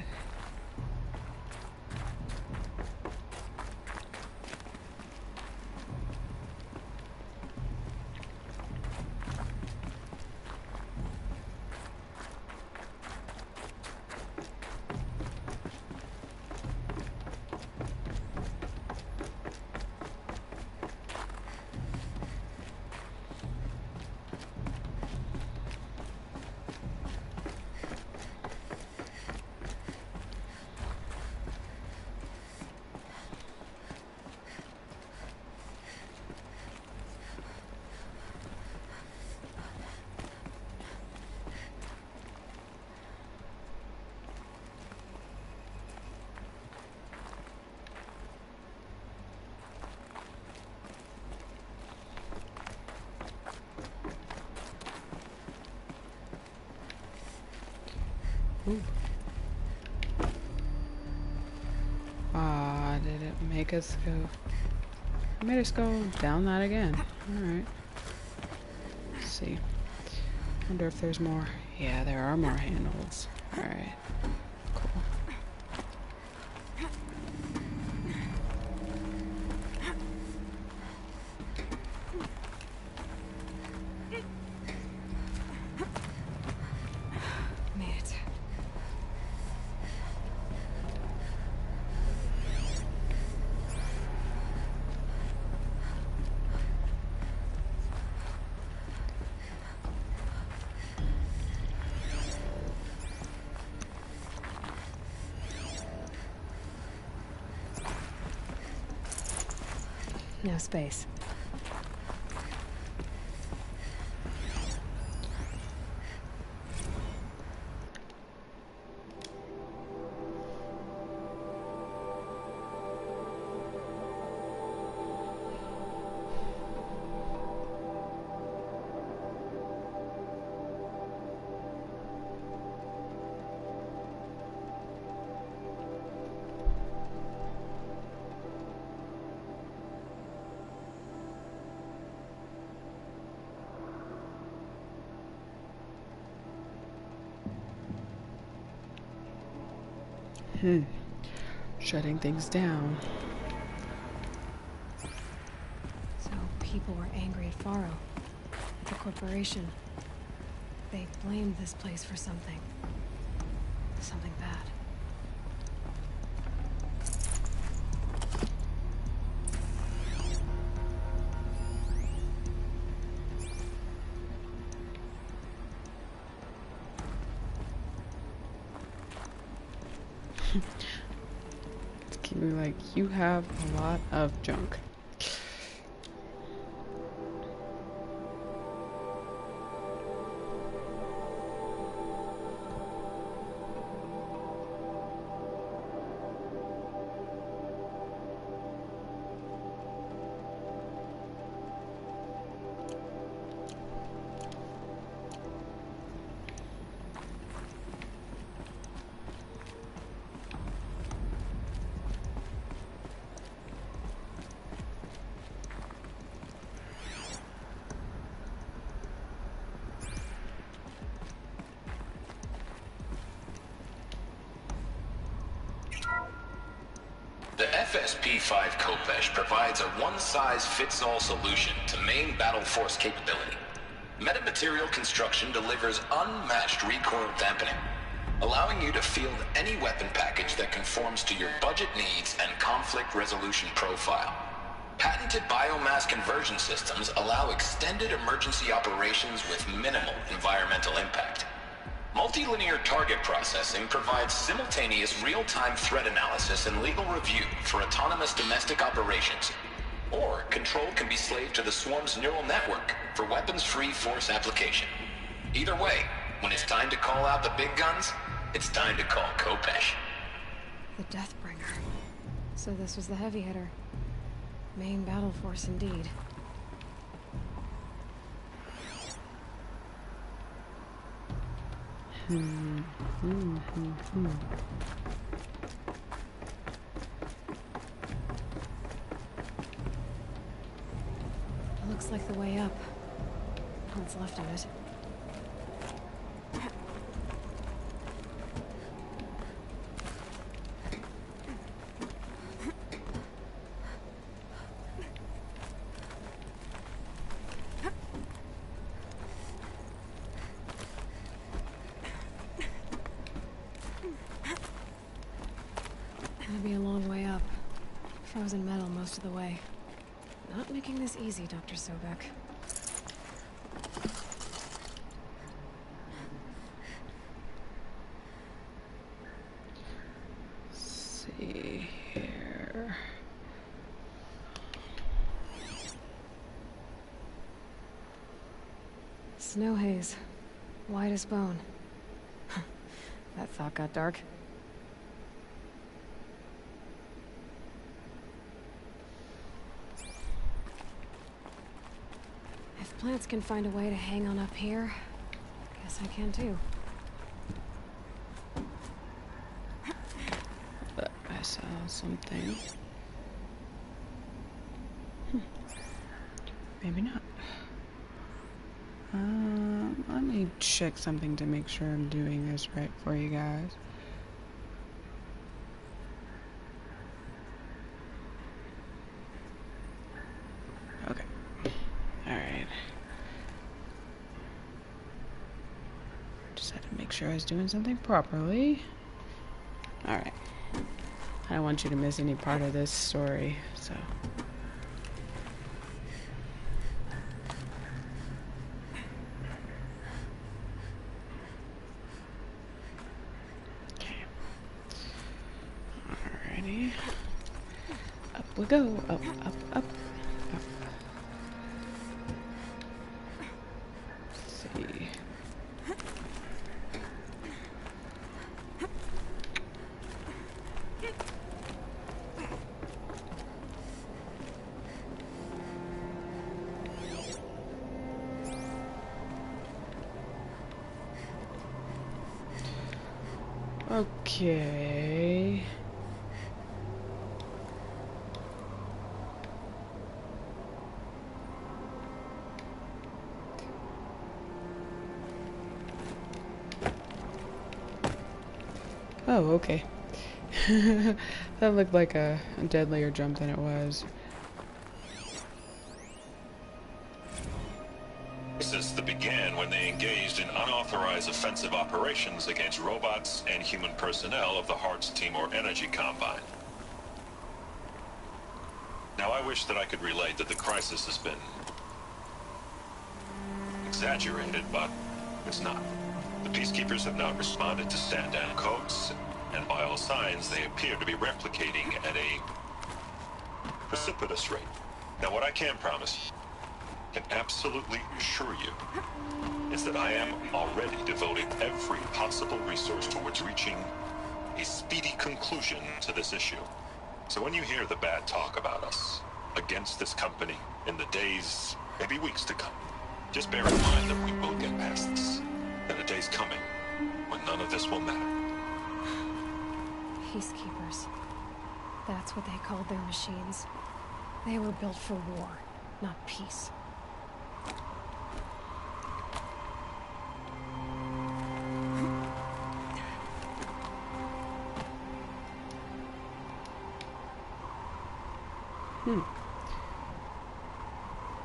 Ooh. Ah, did it make us go? It made us go down that again. Alright. Let's see. Wonder if there's more. Yeah, there are more handholds. Alright. Cool. Now space. Shutting things down. So people were angry at Faro, the corporation. They blamed this place for something. Something bad. It's keeping like, you have a lot of junk. The FSP-5 Khopesh provides a one-size-fits-all solution to main battle force capability. Metamaterial construction delivers unmatched recoil dampening, allowing you to field any weapon package that conforms to your budget needs and conflict resolution profile. Patented biomass conversion systems allow extended emergency operations with minimal environmental impact. Multilinear target processing provides simultaneous real-time threat analysis and legal review for autonomous domestic operations. Or control can be slaved to the Swarm's neural network for weapons-free force application. Either way, when it's time to call out the big guns, it's time to call Khopesh. The Deathbringer. So this was the heavy hitter. Main battle force indeed. Looks like the way up. What's left of it. Gonna be a long way up. Frozen metal most of the way. Not making this easy, Dr. Sobek. Let's see here. Snow haze. White as bone. That thought got dark. If plants can find a way to hang on up here, guess I can too. I saw something. Maybe not. Let me check something to make sure I'm doing this right for you guys. Okay. Alright. Just had to make sure I was doing something properly. Alright. I don't want you to miss any part of this story, so. Okay. Alrighty. Up we go. Up, up, up. Okay. Oh, okay. That looked like a deadlier jump than it was. Crisis that began when they engaged in unauthorized offensive operations against robots and human personnel of the Hearts Timor Energy Combine. Now, I wish that I could relate that the crisis has been exaggerated, but it's not. The Peacekeepers have now responded to stand-down codes, and by all signs, they appear to be replicating at a precipitous rate. Now, what I can promise, can absolutely assure you, is that I am already devoting every possible resource towards reaching a speedy conclusion to this issue. So when you hear the bad talk about us against this company in the days, maybe weeks to come, just bear in mind that we will get past this. That a day's coming when none of this will matter. Peacekeepers. That's what they called their machines. They were built for war, not peace.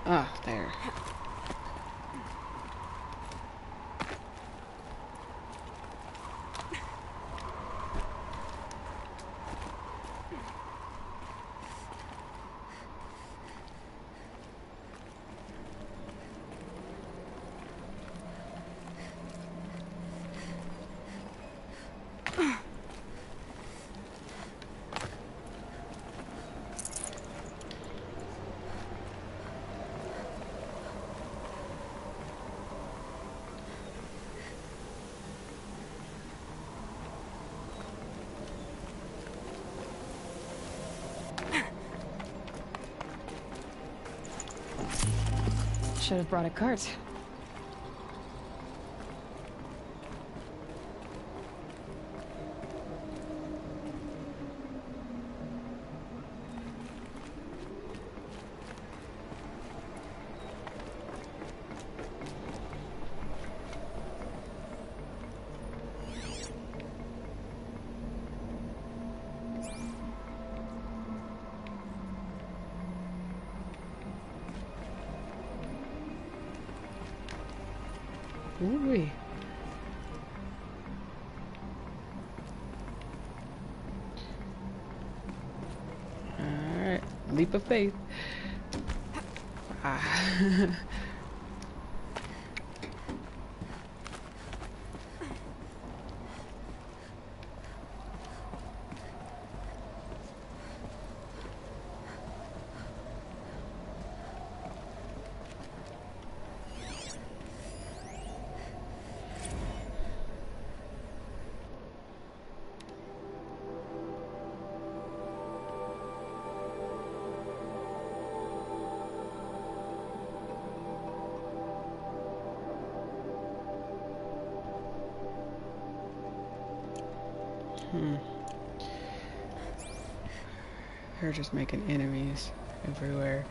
Ah, there. Should have brought a cart. Ooh-wee. Alright, leap of faith. Ah. They're just making enemies everywhere.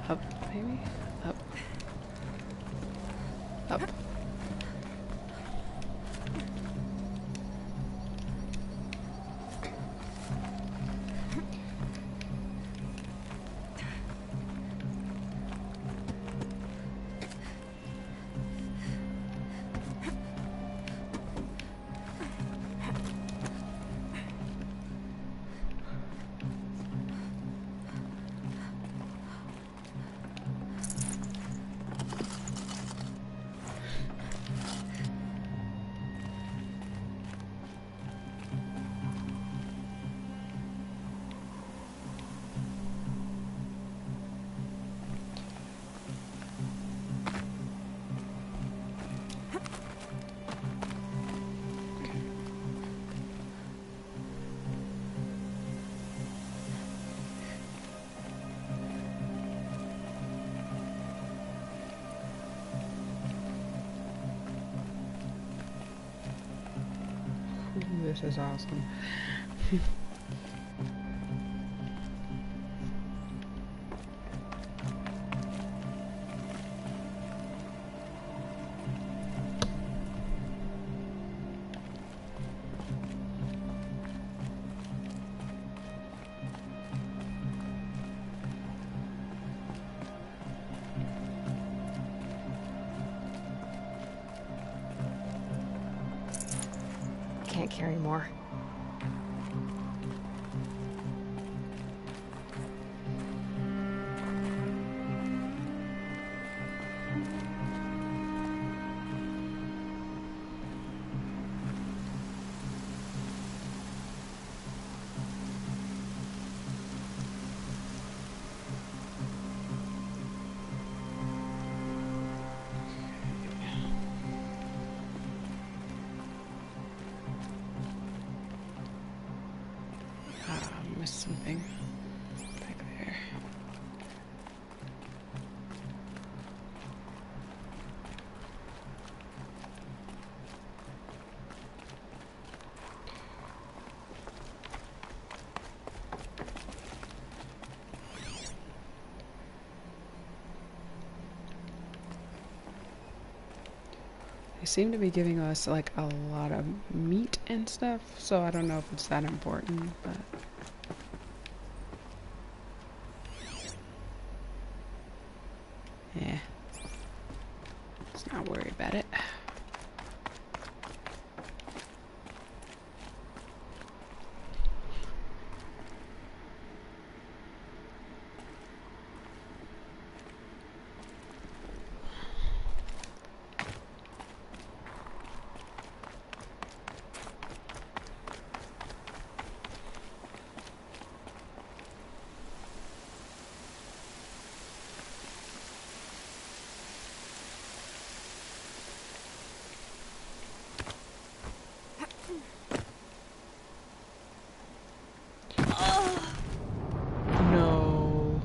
Up, maybe? Up. Up. Ooh, this is awesome. Can't carry more. Something back there. They seem to be giving us like a lot of meat and stuff, so I don't know if it's that important, but yeah, let's not worry about it. No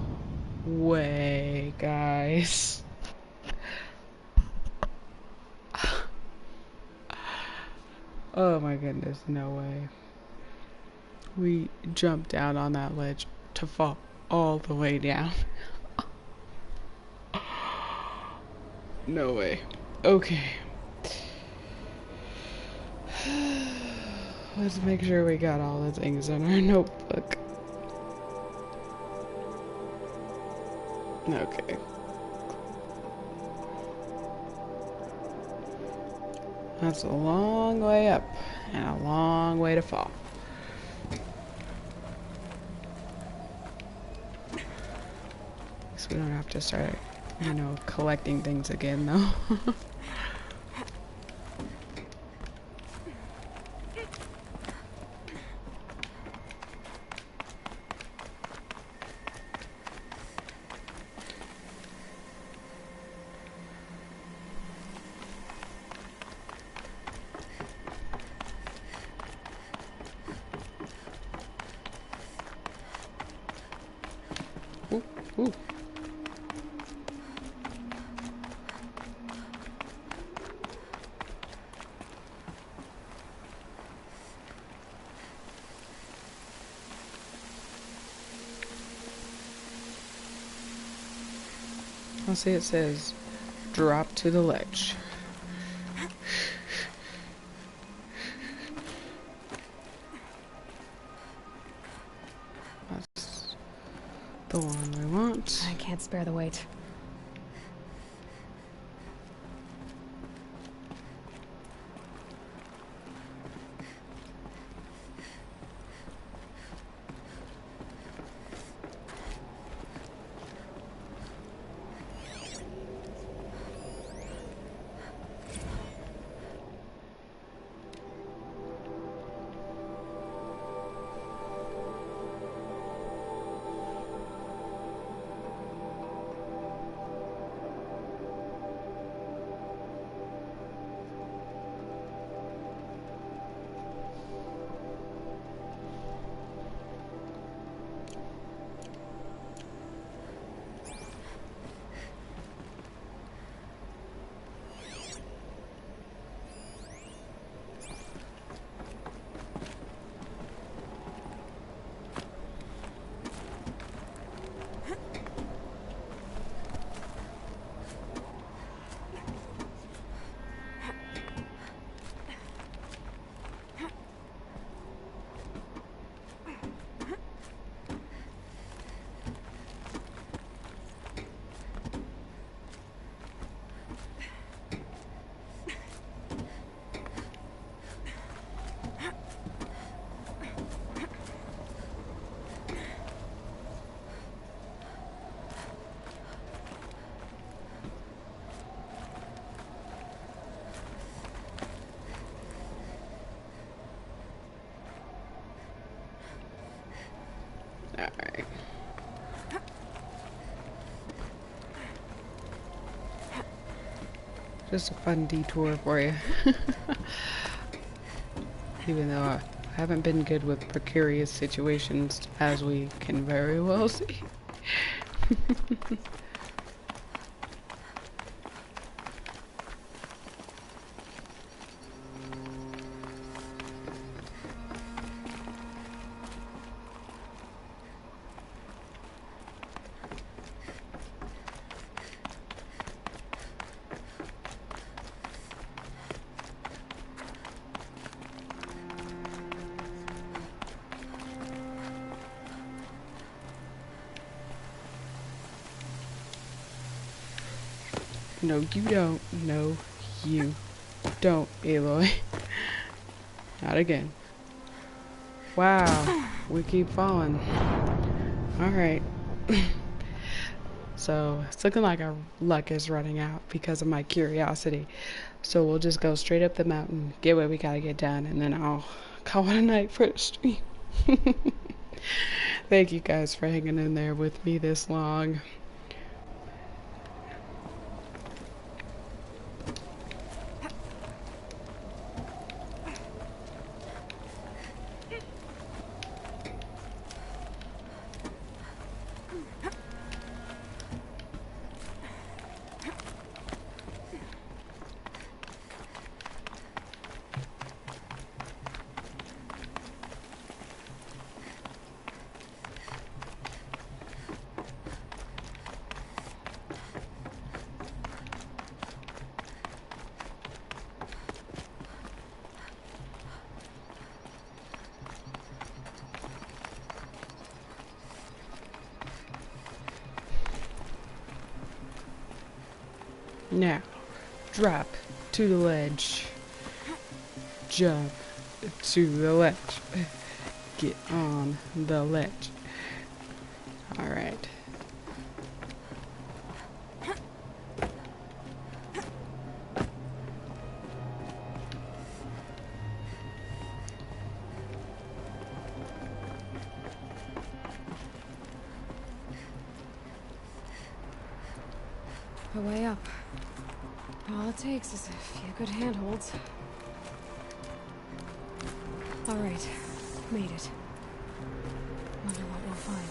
way, guys. Oh my goodness, no way. We jumped down on that ledge to fall all the way down. No way. Okay. Let's make sure we got all the things in our notebook. Okay. That's a long way up and a long way to fall. So we don't have to start, you know, collecting things again though. Ooh, ooh. I'll see it says drop to the ledge. That's the one we want. I can't spare the weight. Just a fun detour for you. Even though I haven't been good with precarious situations, as we can very well see. No, you don't. No, you don't, Aloy. Not again. Wow, we keep falling. Alright. So, it's looking like our luck is running out because of my curiosity. So we'll just go straight up the mountain, get what we gotta get done, and then I'll call it a night for the stream. Thank you guys for hanging in there with me this long. Now, drop to the ledge. Jump to the ledge. Get on the ledge. Alright. A way up. All it takes is a few good handholds. Alright, made it. Wonder what we'll find.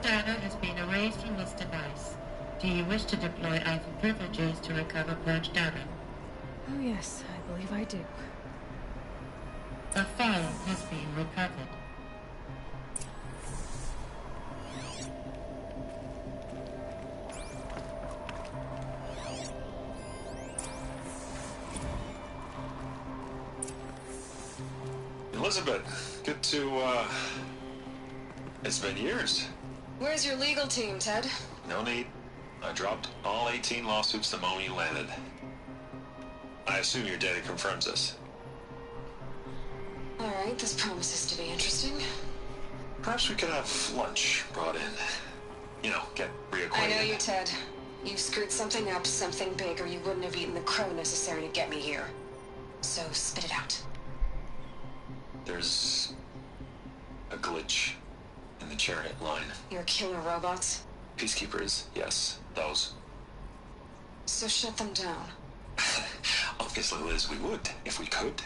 Data has been erased from this device. Do you wish to deploy Alpha privileges to recover purged data? Oh yes, I believe I do. A file has been recovered. Elizabeth, good to, it's been years. Where's your legal team, Ted? No need. I dropped all 18 lawsuits the moment you landed. I assume your data confirms this. Alright, this promises to be interesting. Perhaps we could have lunch brought in. You know, get reacquainted. I know you, Ted. You screwed something up, something big, or you wouldn't have eaten the crow necessary to get me here. So, spit it out. There's a glitch in the chariot line. Your killer robots? Peacekeepers, yes, those. So shut them down. Obviously, Liz, we would, if we could.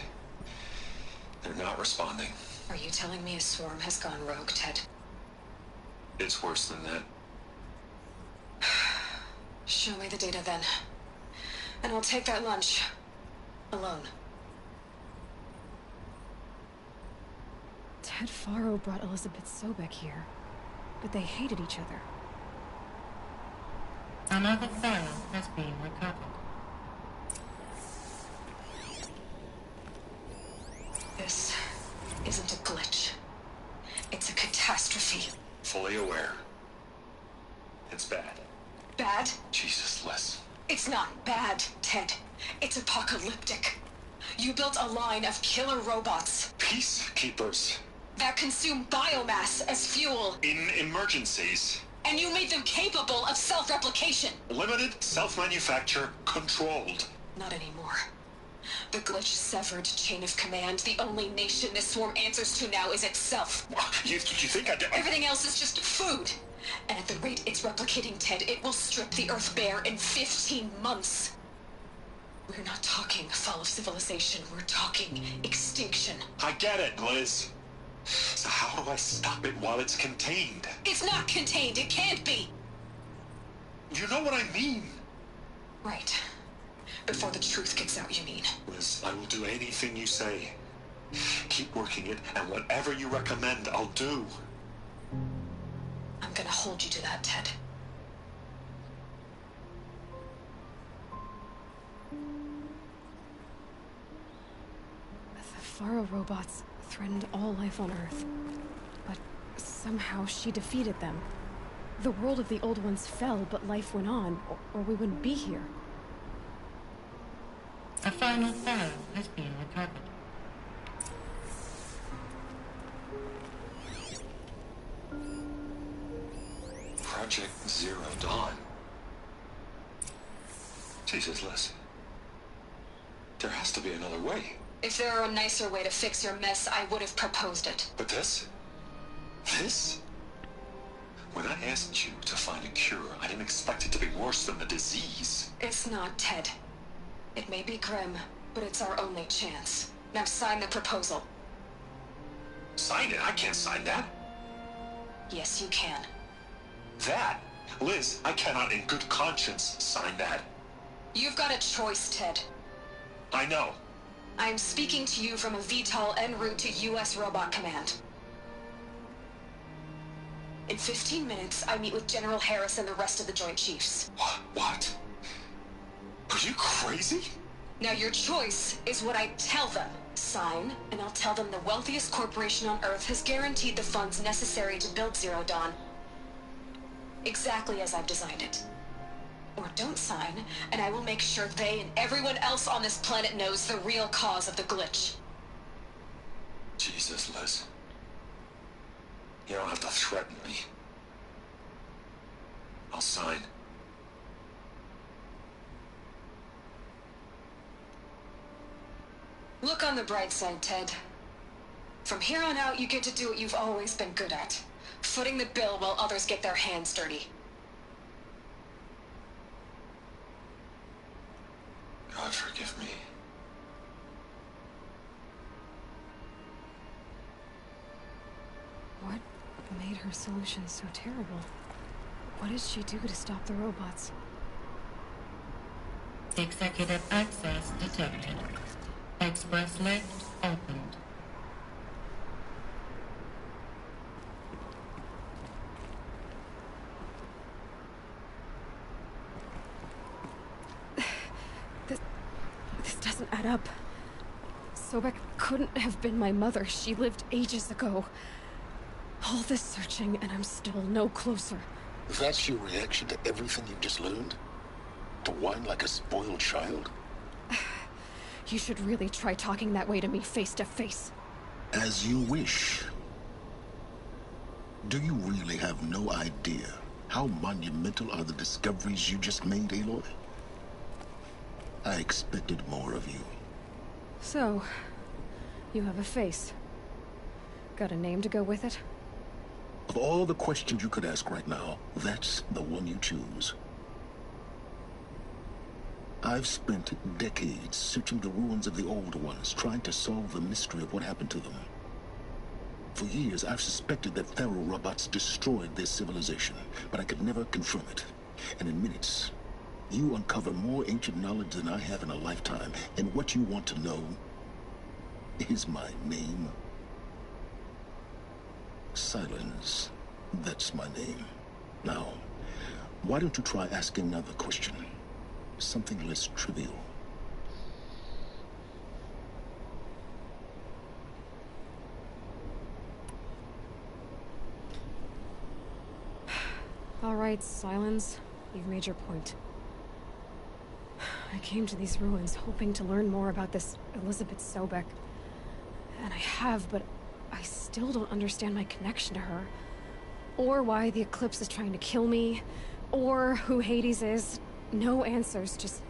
They're not responding. Are you telling me a swarm has gone rogue, Ted? It's worse than that. Show me the data then. And I'll take that lunch. Alone. Ted Faro brought Elizabeth Sobek here, but they hated each other. Another file has been recovered. This isn't a glitch. It's a catastrophe. Fully aware. It's bad. Bad? Jesus, Les. It's not bad, Ted. It's apocalyptic. You built a line of killer robots. Peacekeepers. That consume biomass as fuel. In emergencies. And you made them capable of self-replication. Limited, self-manufacture, controlled. Not anymore. The glitch severed chain of command. The only nation this swarm answers to now is itself. You think I did? Everything else is just food. And at the rate it's replicating, Ted, it will strip the Earth bare in 15 months. We're not talking fall of civilization. We're talking extinction. I get it, Liz. So how do I stop it while it's contained? It's not contained. It can't be. You know what I mean. Right. Before the truth gets out, you mean? Liz, I will do anything you say. Keep working it, and whatever you recommend, I'll do. I'm gonna hold you to that, Ted. The Faro robots threatened all life on Earth, but somehow she defeated them. The world of the old ones fell, but life went on, or we wouldn't be here. A final file has been recovered. Project Zero Dawn. Jesus, Liz. There has to be another way. If there were a nicer way to fix your mess, I would have proposed it. But this? This? When I asked you to find a cure, I didn't expect it to be worse than the disease. It's not, Ted. It may be grim, but it's our only chance. Now sign the proposal. Sign it? I can't sign that. Yes, you can. That? Liz, I cannot in good conscience sign that. You've got a choice, Ted. I know. I am speaking to you from a VTOL en route to U.S. Robot Command. In 15 minutes, I meet with General Harris and the rest of the Joint Chiefs. What? Are you crazy? Now your choice is what I tell them. Sign, and I'll tell them the wealthiest corporation on Earth has guaranteed the funds necessary to build Zero Dawn. Exactly as I've designed it. Or don't sign, and I will make sure they and everyone else on this planet knows the real cause of the glitch. Jesus, Liz. You don't have to threaten me. I'll sign. Look on the bright side, Ted. From here on out, you get to do what you've always been good at. Footing the bill while others get their hands dirty. God forgive me. What made her solution so terrible? What did she do to stop the robots? Executive access detected. Express lift opened. This doesn't add up. Sobek couldn't have been my mother. She lived ages ago. All this searching, and I'm still no closer. That's your reaction to everything you've just learned? To whine like a spoiled child? You should really try talking that way to me face to face. As you wish. Do you really have no idea how monumental are the discoveries you just made, Aloy? I expected more of you. So, you have a face. Got a name to go with it? Of all the questions you could ask right now, that's the one you choose. I've spent decades searching the ruins of the old ones, trying to solve the mystery of what happened to them. For years, I've suspected that Faro robots destroyed their civilization, but I could never confirm it. And in minutes, you uncover more ancient knowledge than I have in a lifetime, and what you want to know is my name. Silence. That's my name. Now, why don't you try asking another question? Something less trivial. All right, Silence. You've made your point. I came to these ruins hoping to learn more about this Elizabeth Sobek. And I have, but I still don't understand my connection to her. or why the Eclipse is trying to kill me, or who Hades is. No answers, just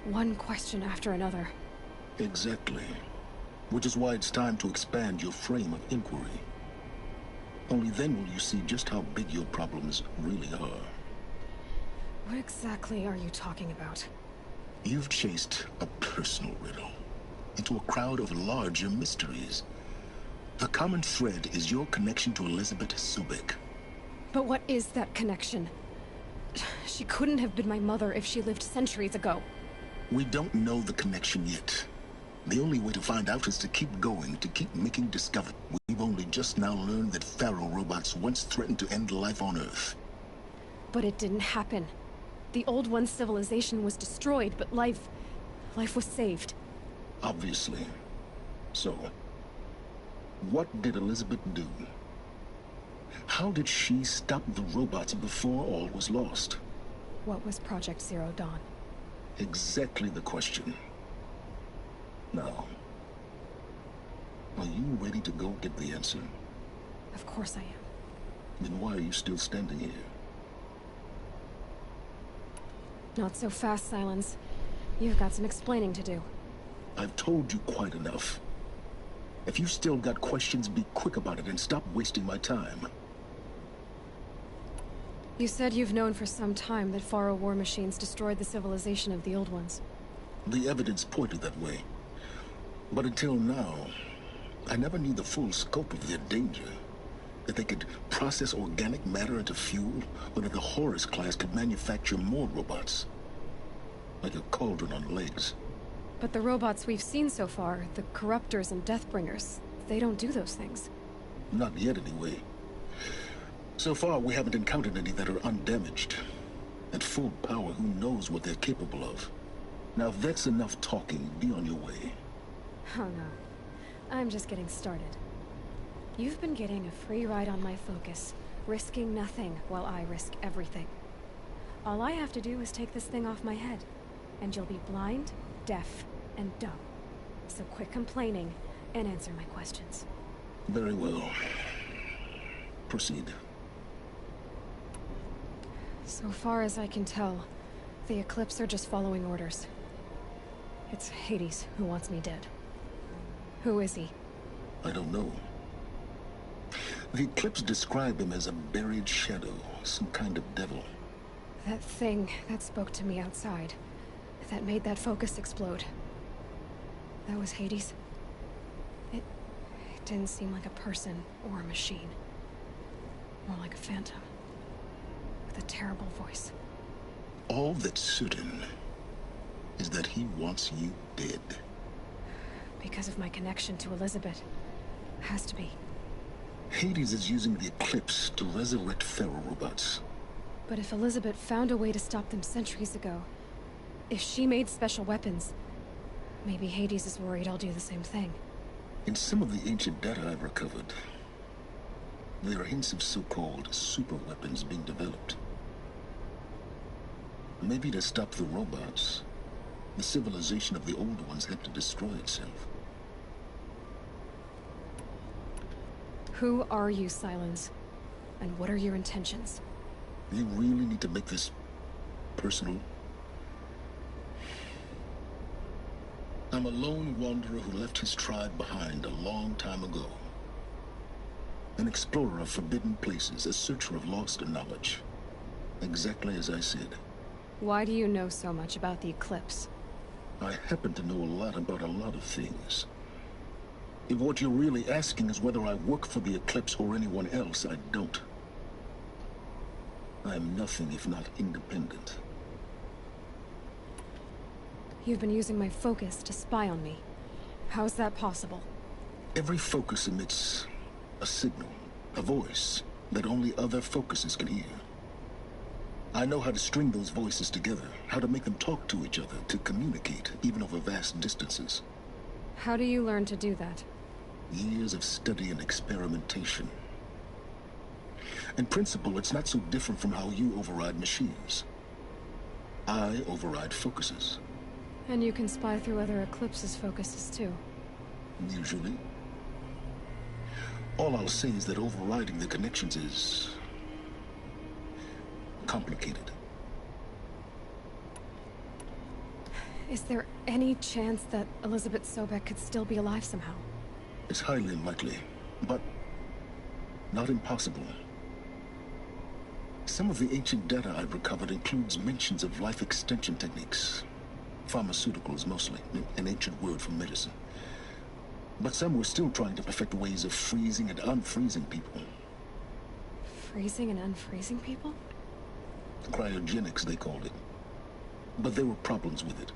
one question after another. Exactly. Which is why it's time to expand your frame of inquiry. Only then will you see just how big your problems really are. What exactly are you talking about? You've chased a personal riddle into a crowd of larger mysteries. The common thread is your connection to Elizabeth Sobek. But what is that connection? She couldn't have been my mother if she lived centuries ago. We don't know the connection yet. The only way to find out is to keep going, to keep making discoveries. We've only just now learned that Faro robots once threatened to end life on Earth. But it didn't happen. The Old One's civilization was destroyed, but life was saved. Obviously. So, what did Elizabeth do? How did she stop the robots before all was lost? What was Project Zero Dawn? Exactly the question. Now, are you ready to go get the answer? Of course I am. Then why are you still standing here? Not so fast, Silence. You've got some explaining to do. I've told you quite enough. If you've still got questions, be quick about it and stop wasting my time. You said you've known for some time that Faro war machines destroyed the civilization of the Old Ones. The evidence pointed that way. But until now, I never knew the full scope of their danger. That they could process organic matter into fuel, or that the Horus class could manufacture more robots. Like a cauldron on legs. But the robots we've seen so far, the Corruptors and Deathbringers, they don't do those things. Not yet, anyway. So far, we haven't encountered any that are undamaged. At full power, who knows what they're capable of? Now, if that's enough talking, be on your way. Oh no. I'm just getting started. You've been getting a free ride on my focus, risking nothing while I risk everything. All I have to do is take this thing off my head, and you'll be blind, deaf, and dumb. So quit complaining and answer my questions. Very well. Proceed. So far as I can tell, the Eclipse are just following orders. It's Hades who wants me dead. Who is he? I don't know. The Eclipse described him as a buried shadow, some kind of devil. That thing that spoke to me outside, that made that focus explode. That was Hades? It didn't seem like a person or a machine. More like a phantom. With a terrible voice. All that's certain is that he wants you dead. Because of my connection to Elizabeth. Has to be. Hades is using the Eclipse to resurrect Faro robots. But if Elizabeth found a way to stop them centuries ago, if she made special weapons, maybe Hades is worried I'll do the same thing. In some of the ancient data I've recovered, there are hints of so-called super weapons being developed. Maybe to stop the robots, the civilization of the old ones had to destroy itself. Who are you, Silence? And what are your intentions? You really need to make this personal? I'm a lone wanderer who left his tribe behind a long time ago. An explorer of forbidden places, a searcher of lost knowledge. Exactly as I said. Why do you know so much about the Eclipse? I happen to know a lot about a lot of things. If what you're really asking is whether I work for the Eclipse or anyone else, I don't. I am nothing if not independent. You've been using my focus to spy on me. How's that possible? Every focus emits a signal, a voice, that only other focuses can hear. I know how to string those voices together, how to make them talk to each other, to communicate, even over vast distances. How do you learn to do that? Years of study and experimentation. In principle, it's not so different from how you override machines. I override focuses. And you can spy through other Eclipse's focuses too. Usually. All I'll say is that overriding the connections is complicated. Is there any chance that Elizabeth Sobek could still be alive somehow? It's highly unlikely, but not impossible. Some of the ancient data I've recovered includes mentions of life extension techniques. Pharmaceuticals, mostly, an ancient word for medicine. But some were still trying to perfect ways of freezing and unfreezing people. Freezing and unfreezing people? Cryogenics, they called it. But there were problems with it.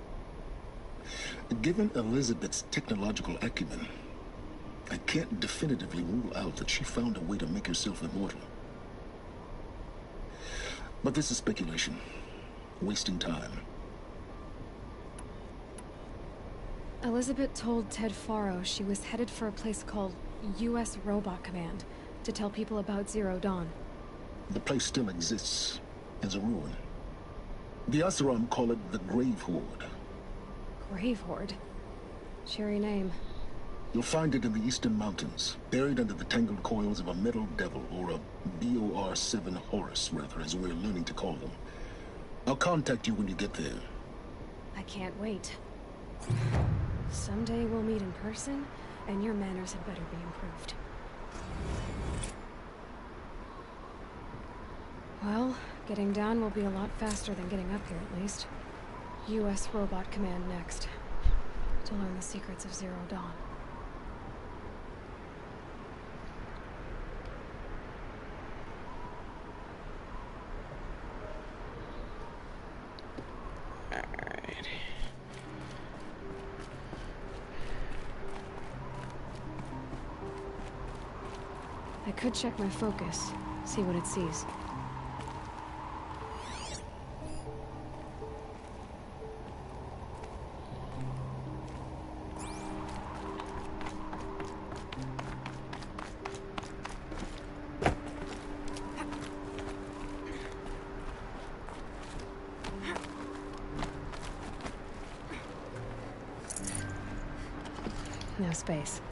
Given Elizabeth's technological acumen, I can't definitively rule out that she found a way to make herself immortal. But this is speculation. Wasting time. Elizabeth told Ted Faro she was headed for a place called U.S. Robot Command to tell people about Zero Dawn. The place still exists as a ruin. The Oseram call it the Grave Horde. Grave Horde? Cheery name. You'll find it in the Eastern Mountains, buried under the tangled coils of a metal devil, or a BOR-7 Horus, rather, as we're learning to call them. I'll contact you when you get there. I can't wait. Someday we'll meet in person, and your manners had better be improved. Well, getting down will be a lot faster than getting up here, at least. U.S. Robot Command next, to learn the secrets of Zero Dawn. Alright. I could check my focus, see what it sees. No space.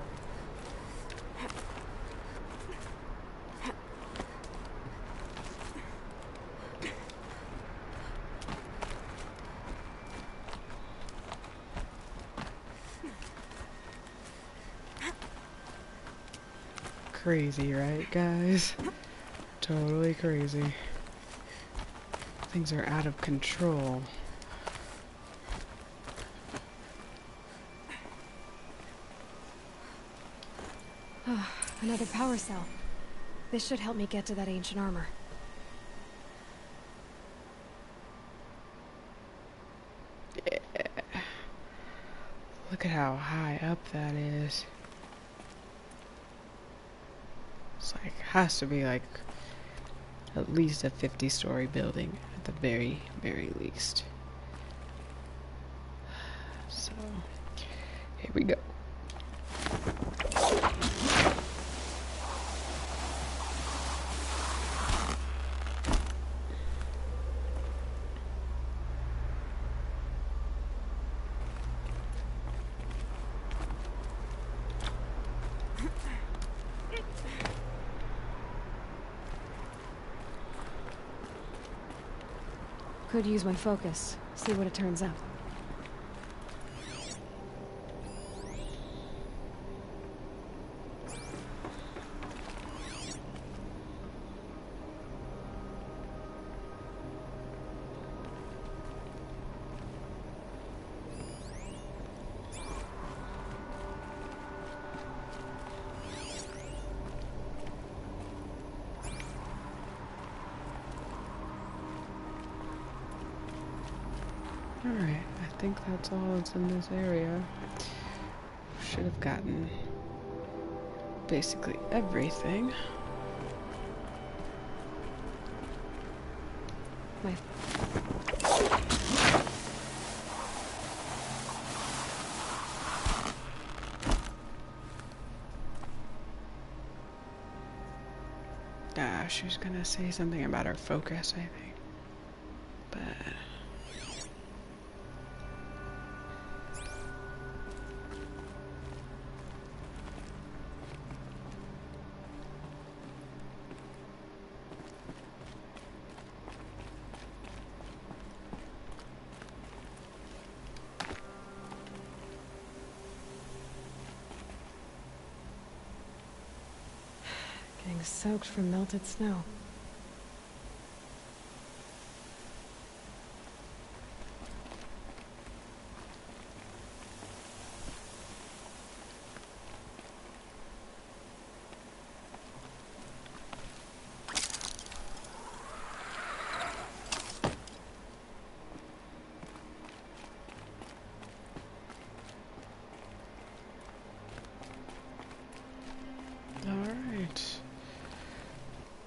Crazy, right, guys? Totally crazy. Things are out of control. Another power cell. This should help me get to that ancient armor. Yeah. Look at how high up that is. It's like, has to be like at least a 50-story building at the very, very least. So, here we go. Could use my focus, see what it turns up. Alright, I think that's all that's in this area. Should have gotten basically everything. My... She was gonna say something about her focus, I think. But... Everything's soaked from melted snow.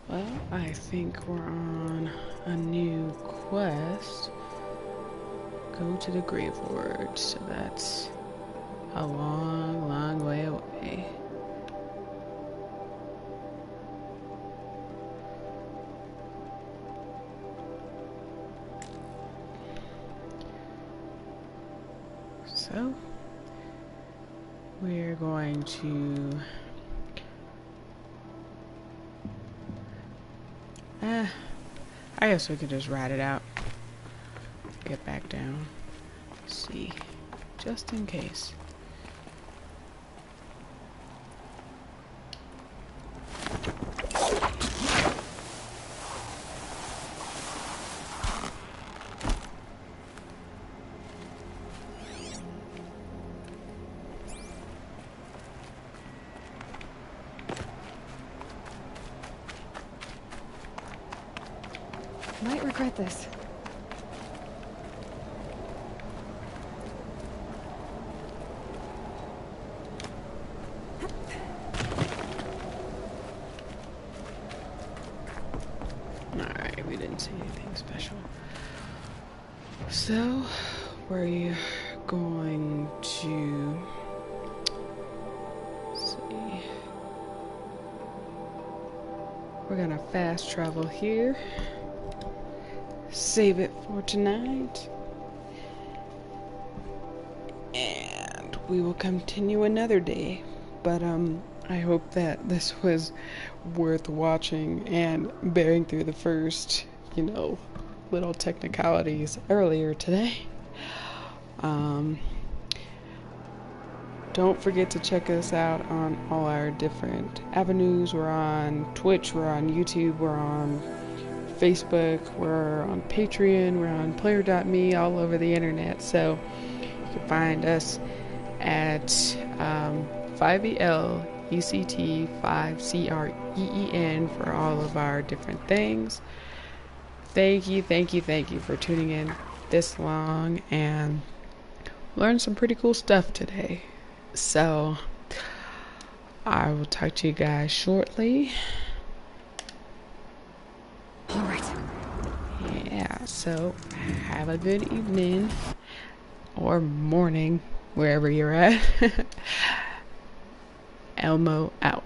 Well, I think we're on a new quest. Go to the Grave Lord. So that's a long, long way away. So, we're going to I guess we could just ride it out. Get back down. See. Just in case. Might regret this. Alright, we didn't see anything special. So, we're going to see. We're gonna fast travel here. Save it for tonight. And we will continue another day. But I hope that this was worth watching and bearing through the first, little technicalities earlier today. Don't forget to check us out on all our different avenues. We're on Twitch, we're on YouTube, we're on Facebook, we're on Patreon, we're on player.me, all over the internet. So you can find us at 5ELECT5CREEN for all of our different things. Thank you for tuning in this long and learn some pretty cool stuff today. So I will talk to you guys shortly. Alright. Yeah, so have a good evening or morning, wherever you're at. Elmo out.